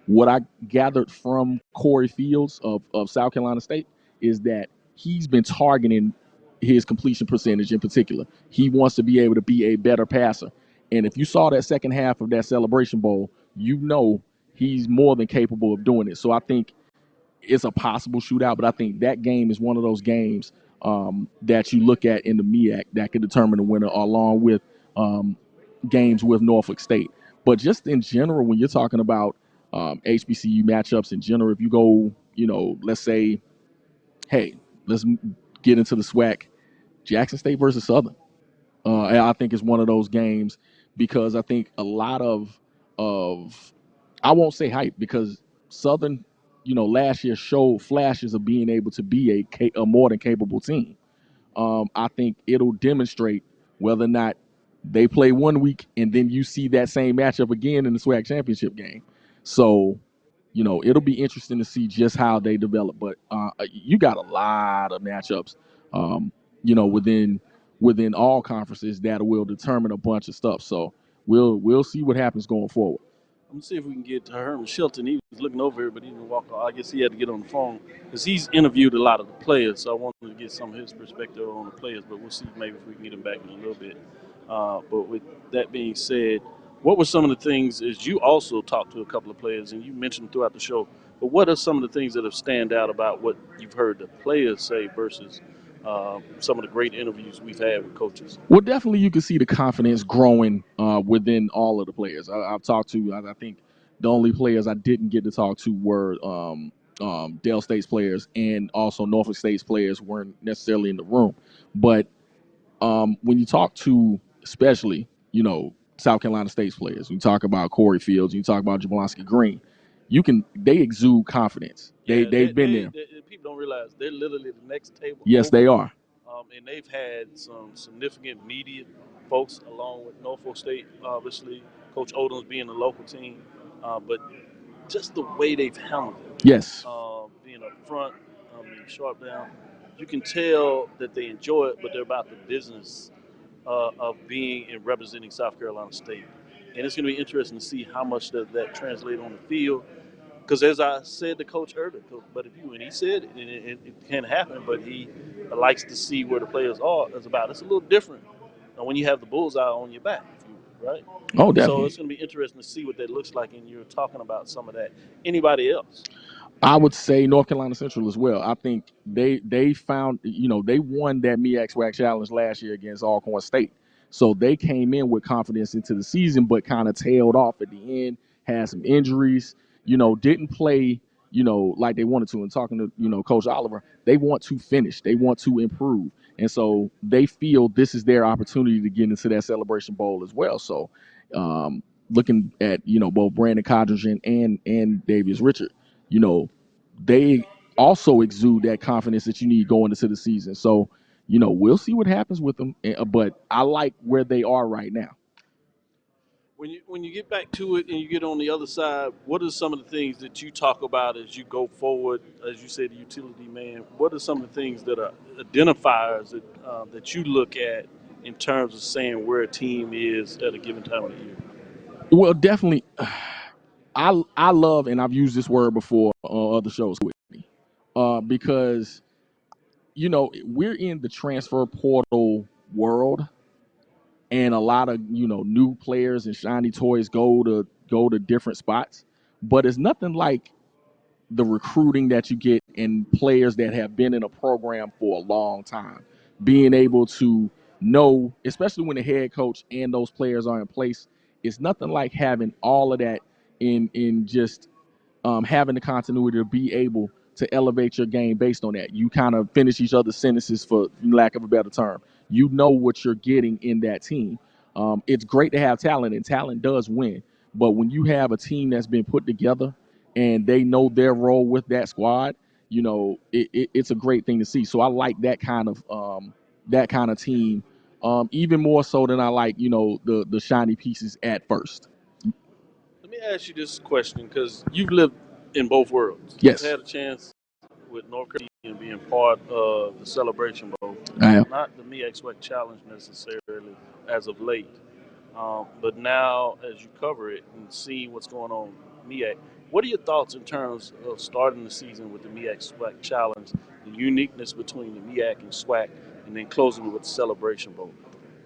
What I gathered from Corey Fields of South Carolina State is that he's been targeting his completion percentage in particular. He wants to be able to be a better passer. And if you saw that second half of that Celebration Bowl, you know he's more than capable of doing it. So I think it's a possible shootout, but I think that game is one of those games that you look at in the MEAC that could determine the winner, along with games with Norfolk State. But just in general, when you're talking about HBCU matchups in general, if you go, let's say, hey, let's get into the SWAC, Jackson State versus Southern. And I think it's one of those games because I think a lot of I won't say hype because Southern, last year showed flashes of being able to be a more than capable team. I think it'll demonstrate whether or not they play 1 week and then you see that same matchup again in the SWAC championship game. So, it'll be interesting to see just how they develop. But you got a lot of matchups, within all conferences that will determine a bunch of stuff. So we'll see what happens going forward. I'm gonna see if we can get to Herman Shelton. He was looking over here, but he didn't walk off. I guess he had to get on the phone because he's interviewed a lot of the players. So I wanted to get some of his perspective on the players, but we'll see maybe if we can get him back in a little bit. But with that being said, what were some of the things, as you also talked to a couple of players and you mentioned throughout the show, but what are some of the things that have stand out about what you've heard the players say versus some of the great interviews we've had with coaches? Well, definitely you can see the confidence growing within all of the players. I've talked to, I think the only players I didn't get to talk to were Dale State's players, and also Norfolk State's players weren't necessarily in the room. But when you talk to, especially, South Carolina State's players, you talk about Corey Fields, you talk about Jablonski Green, they exude confidence. They've been there. People don't realize they're literally the next table. Yes, they are. And they've had some significant media folks along with Norfolk State, obviously, Coach Odom's being the local team. But just the way they've handled it. Yes. Being up front, sharp down, you can tell that they enjoy it, but they're about the business of being and representing South Carolina State. And it's going to be interesting to see how much does that translate on the field. Because as I said to Coach earlier, and he said it, and it can happen, but he likes to see where the players are. It's a little different when you have the bullseye on your back, right? Oh, definitely. So it's going to be interesting to see what that looks like, and you're talking about some of that. Anybody else? I would say North Carolina Central as well. I think they found, they won that MEAC SWAC Challenge last year against Alcorn State. So they came in with confidence into the season, but kind of tailed off at the end, had some injuries, didn't play, like they wanted to. And talking to, Coach Oliver, they want to finish. They want to improve. And so they feel this is their opportunity to get into that Celebration Bowl as well. So looking at, both Brandon Codrington and Davius Richard, they also exude that confidence that you need going into the season. So, we'll see what happens with them. But I like where they are right now. When you get back to it and you get on the other side, what are some of the things that you talk about as you go forward? As you say, the utility man. What are some of the things that are identifiers that you look at in terms of saying where a team is at a given time of the year? Well, definitely. I love, and I've used this word before on other shows with me, because we're in the transfer portal world, and a lot of new players and shiny toys go to different spots, but it's nothing like the recruiting that you get in players that have been in a program for a long time, being able to know, especially when the head coach and those players are in place. It's nothing like having all of that in just having the continuity to be able to elevate your game based on that. You kind of finish each other's sentences, for lack of a better term. You know what you're getting in that team. It's great to have talent, and talent does win. But when you have a team that's been put together and they know their role with that squad, it's a great thing to see. So I like that kind of team, even more so than I like, the shiny pieces at first. Let me ask you this question, because you've lived in both worlds. Yes. You've had a chance with North Carolina and being part of the Celebration Bowl. I am. Not the MEAC SWAC Challenge necessarily as of late. But now, as you cover it and see what's going on MEAC, what are your thoughts in terms of starting the season with the MEAC SWAC Challenge, the uniqueness between the MEAC and SWAC, and then closing it with the Celebration Bowl?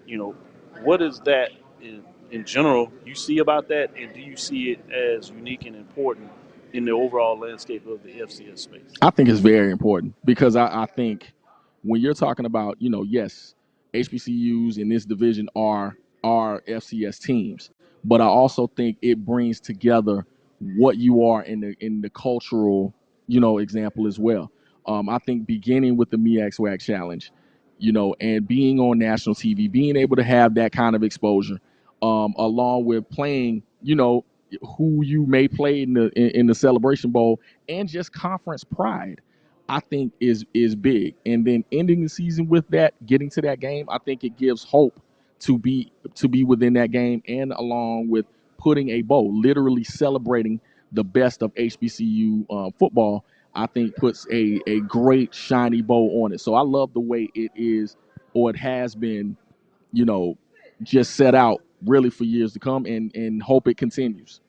You know, what is that in general you see about that, and do you see it as unique and important in the overall landscape of the FCS space? I think it's very important because I think when you're talking about, yes, HBCUs in this division are FCS teams, but I also think it brings together what you are in the cultural, example as well. I think beginning with the MEAC SWAC Challenge, and being on national TV, being able to have that kind of exposure, along with playing, who you may play in the Celebration Bowl and just conference pride, I think is big. And then ending the season with that, getting to that game, I think it gives hope to be within that game, and along with putting a bow, literally celebrating the best of HBCU football, I think puts a great shiny bow on it. So I love the way it is, or it has been, just set out really for years to come, and hope it continues.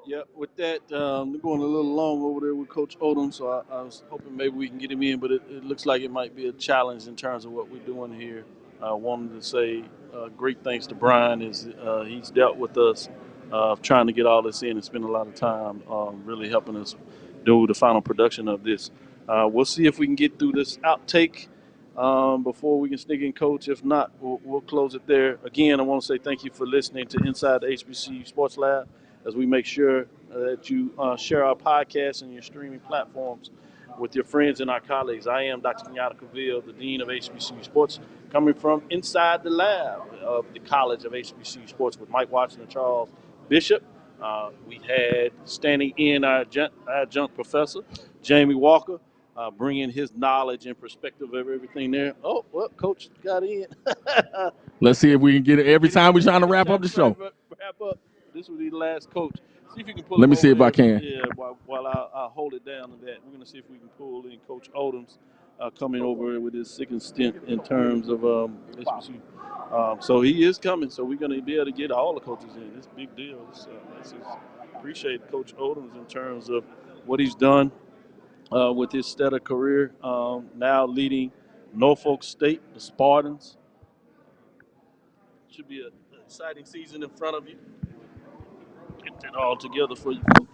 Yeah, with that, we're going a little long over there with Coach Odom, so I was hoping maybe we can get him in, but it looks like it might be a challenge in terms of what we're doing here. I wanted to say great thanks to Brian. He's dealt with us trying to get all this in and spend a lot of time really helping us do the final production of this. We'll see if we can get through this outtake before we can sneak in, Coach. If not, we'll close it there. Again, I want to say thank you for listening to Inside the HBCU Sports Lab, as we make sure that you share our podcast and your streaming platforms with your friends and our colleagues. I am Dr. Kenyatta Cavil, the Dean of HBCU Sports, coming from inside the lab of the College of HBCU Sports with Mike Watson and Charles Bishop. We had standing in our adjunct professor, Jamie Walker, bringing his knowledge and perspective of everything there. Oh, well, Coach got in. Let's see if we can get it every time we're trying to wrap up the show. Wrap up. This will be the last coach. See if you can pull. Let me see if I can. Yeah, while I'll hold it down to that. We're going to see if we can pull in Coach Odom's coming over with his second stint in terms of HBCU. So he is coming. So we're going to be able to get all the coaches in. It's a big deal. Appreciate Coach Odom's in terms of what he's done with his stellar career. Now leading Norfolk State, the Spartans. Should be an exciting season in front of you. Get that all together for you, Coach.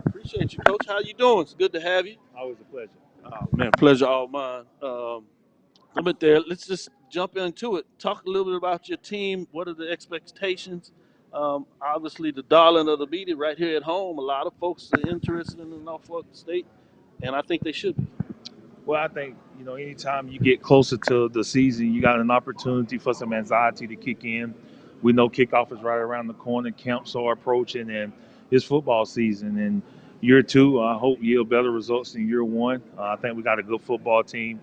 Appreciate you, Coach. How you doing? It's good to have you. Always a pleasure. Oh, man, pleasure all mine. But there, let's just jump into it. Talk a little bit about your team. What are the expectations? Obviously, the darling of the media right here at home. A lot of folks are interested in the Norfolk State, and I think they should be. Well, I think, anytime you get closer to the season, you got an opportunity for some anxiety to kick in. We know kickoff is right around the corner. Camps are approaching, and it's football season. And year two, I hope yield better results than year one. I think we got a good football team.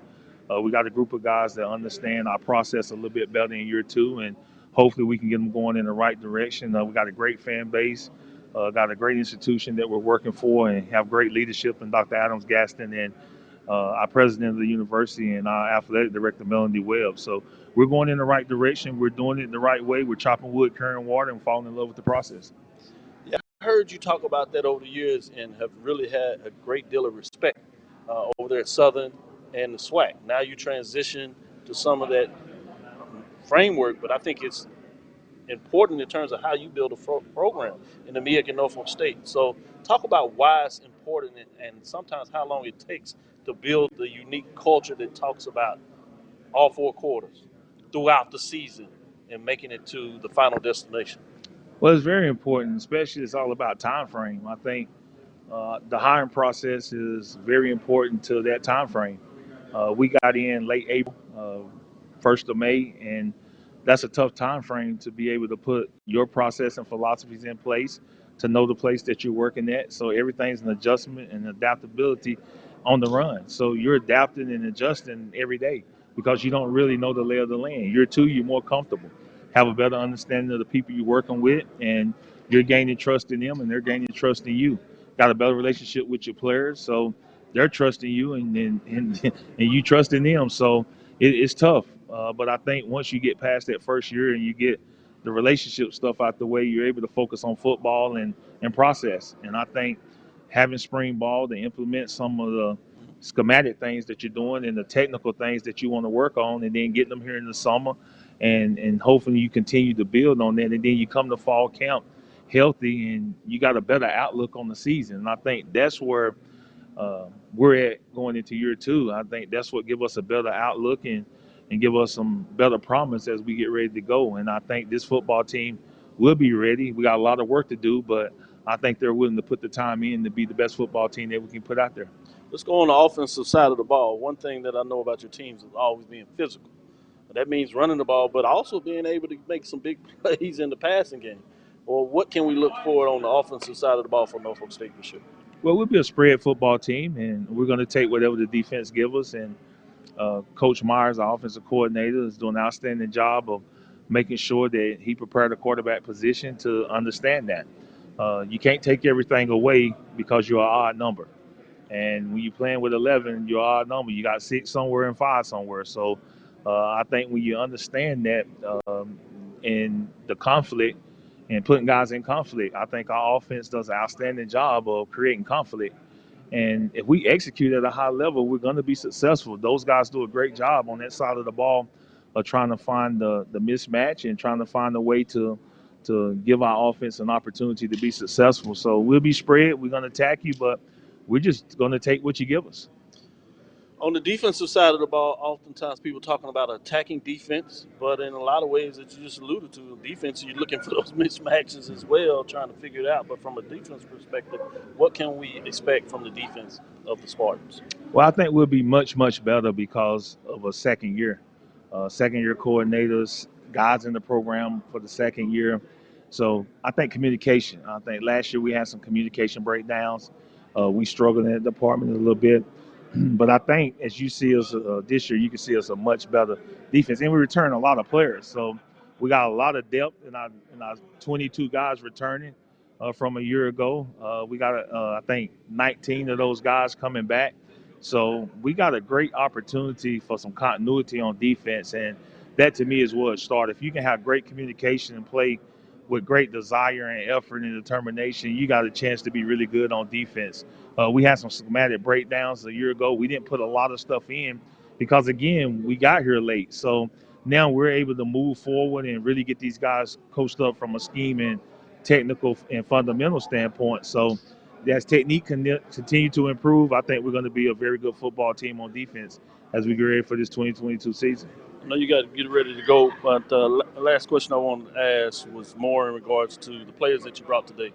We got a group of guys that understand our process a little bit better in year two, and hopefully we can get them going in the right direction. We got a great fan base, got a great institution that we're working for, and have great leadership in Dr. Adams Gaston and our president of the university and our athletic director, Melanie Webb. So we're going in the right direction. We're doing it the right way. We're chopping wood, carrying water, and falling in love with the process. Yeah, I heard you talk about that over the years and have really had a great deal of respect over there at Southern and the SWAC. Now you transition to some of that framework, but I think it's important in terms of how you build a program in the MEAC and Norfolk State. So talk about why it's important and sometimes how long it takes to build the unique culture that talks about all four quarters throughout the season and making it to the final destination. Well, it's very important, especially it's all about time frame. I think the hiring process is very important to that time frame. We got in late April, 1st of May, and that's a tough time frame to be able to put your process and philosophies in place, to know the place that you're working at. So everything's an adjustment and adaptability on the run. So you're adapting and adjusting every day because you don't really know the lay of the land. Year two, you're more comfortable, have a better understanding of the people you're working with, and you're gaining trust in them and they're gaining trust in you. Got a better relationship with your players, so they're trusting you and you trusting them. So it's tough. But I think once you get past that first year and you get the relationship stuff out the way, you're able to focus on football and process. And I think having spring ball to implement some of the schematic things that you're doing and the technical things that you want to work on, and then getting them here in the summer, and hopefully you continue to build on that, and then you come to fall camp healthy and you got a better outlook on the season. And I think that's where we're at going into year two. I think that's what give us a better outlook and give us some better promise as we get ready to go. And I think this football team will be ready. We got a lot of work to do, but I think they're willing to put the time in to be the best football team that we can put out there. Let's go on the offensive side of the ball. One thing that I know about your teams is always being physical. That means running the ball, but also being able to make some big plays in the passing game. Or what can we look for on the offensive side of the ball for Norfolk State this year? Well, we'll be a spread football team, and we're going to take whatever the defense give us. And Coach Myers, our offensive coordinator, is doing an outstanding job of making sure that he prepared the quarterback position to understand that. You can't take everything away because you're an odd number. And when you're playing with 11, you're an odd number. You got 6 somewhere and 5 somewhere. So I think when you understand that and the conflict and putting guys in conflict, I think our offense does an outstanding job of creating conflict. And if we execute at a high level, we're going to be successful. Those guys do a great job on that side of the ball of trying to find the mismatch and trying to find a way to give our offense an opportunity to be successful. So we'll be spread. We're going to attack you, but we're just going to take what you give us. On the defensive side of the ball, oftentimes people talking about attacking defense, but in a lot of ways that you just alluded to, defense, you're looking for those mismatches as well, trying to figure it out. But from a defense perspective, what can we expect from the defense of the Spartans? Well, I think we'll be much, much better because of a second year. Second-year coordinators, guys in the program for the second year. So I think communication. I think last year we had some communication breakdowns. We struggled in that department a little bit. But I think as you see us this year, you can see us a much better defense. And we return a lot of players. So we got a lot of depth in our 22 guys returning from a year ago. We got, I think, 19 of those guys coming back. So we got a great opportunity for some continuity on defense. And that, to me, is where it starts. If you can have great communication and play with great desire and effort and determination, you got a chance to be really good on defense. We had some schematic breakdowns a year ago. We didn't put a lot of stuff in because, again, we got here late. So now we're able to move forward and really get these guys coached up from a scheme and technical and fundamental standpoint. So as technique continue to improve, I think we're going to be a very good football team on defense as we get ready for this 2022 season. I know you got to get ready to go, but the last question I wanted to ask was more in regards to the players that you brought today.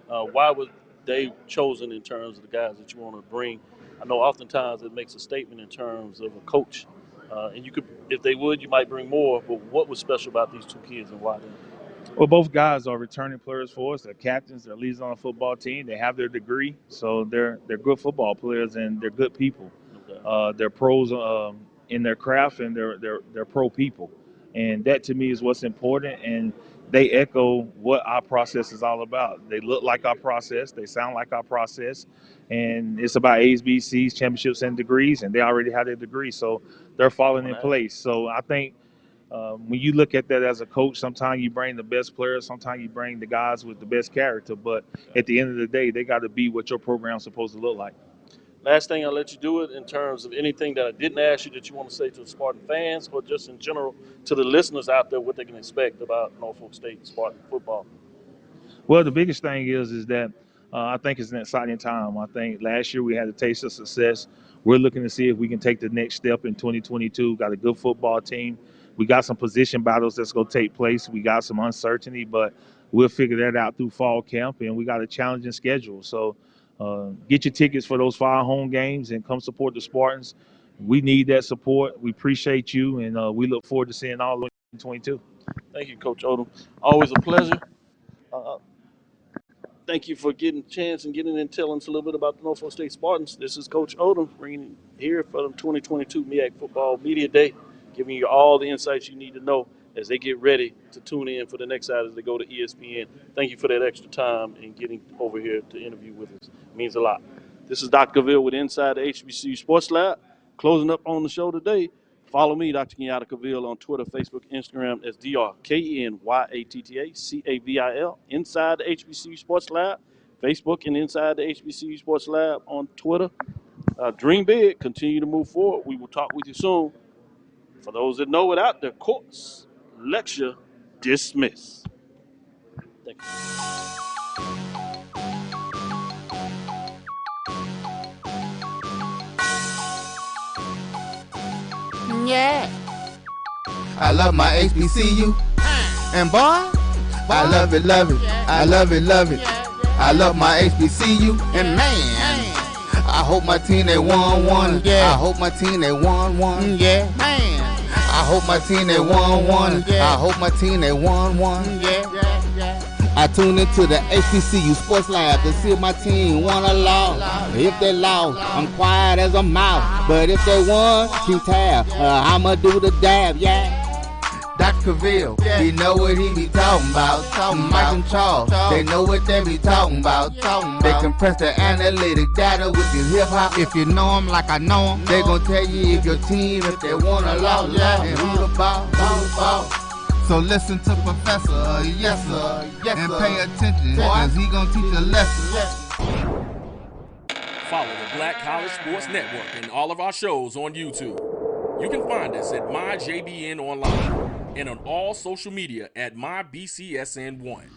Why was they chosen in terms of the guys that you want to bring? I know oftentimes it makes a statement in terms of a coach, and you could, if they would, you might bring more. But what was special about these 2 kids and why them? Well, both guys are returning players for us. They're captains. They're leaders on a football team. They have their degree, so they're good football players and they're good people. Okay. They're pros in their craft and they're pro people, and that to me is what's important. And they echo what our process is all about. They look like our process. They sound like our process, and it's about A's, B's, C's, championships, and degrees. And they already have their degree, so they're falling in place. So I think. When you look at that as a coach, sometimes you bring the best players, sometimes you bring the guys with the best character. But at the end of the day, they got to be what your program's supposed to look like. Last thing, I'll let you do it in terms of anything that I didn't ask you that you want to say to the Spartan fans or just in general to the listeners out there what they can expect about Norfolk State Spartan football. Well, the biggest thing is that I think it's an exciting time. I think last year we had a taste of success. We're looking to see if we can take the next step in 2022. Got a good football team. We got some position battles that's going to take place. We got some uncertainty, but we'll figure that out through fall camp, and we got a challenging schedule. So get your tickets for those 5 home games and come support the Spartans. We need that support. We appreciate you, and we look forward to seeing all of you in 2022. Thank you, Coach Odom. Always a pleasure. Thank you for getting a chance and getting in and telling us a little bit about the Norfolk State Spartans. This is Coach Odom bringing here for the 2022 MEAC Football Media Day, giving you all the insights you need to know as they get ready to tune in for the next side as they go to ESPN. Thank you for that extra time and getting over here to interview with us. It means a lot. This is Dr. Cavil with Inside the HBCU Sports Lab, closing up on the show today Follow me, Dr. Kenyatta Cavil, on Twitter, Facebook, Instagram as DrKenyattaCavil, Inside the HBCU Sports Lab, Facebook and Inside the HBCU Sports Lab on Twitter. Dream big, continue to move forward. We will talk with you soon. For those that know it out there, course, lecture dismissed. Thank you. Yeah. I love my HBCU. And boy, I love it, love it. I love it, love it. I love my HBCU. And man, I hope my team they won one. Yeah. I hope my team they won one. Yeah. Man, I hope my team they won one. I hope my team they won one. Yeah. I tune into the HBCU Sports Lab to see if my team won or lost. If they lost, I'm quiet as a mouse. But if they won, keep tab. I'ma do the dab, yeah. Dr. Cavil, he know what he be talking about. Mike and Charles, they know what they be talking about. They compress the analytic data with your hip hop. If you know them like I know them, they gon' tell you if your team, if they won or lost, and who the ball. So listen to Professor, yes sir, and pay attention, cause he gon' teach a lesson. Follow the Black College Sports Network and all of our shows on YouTube. You can find us at MyJBN Online and on all social media at MyBCSN1.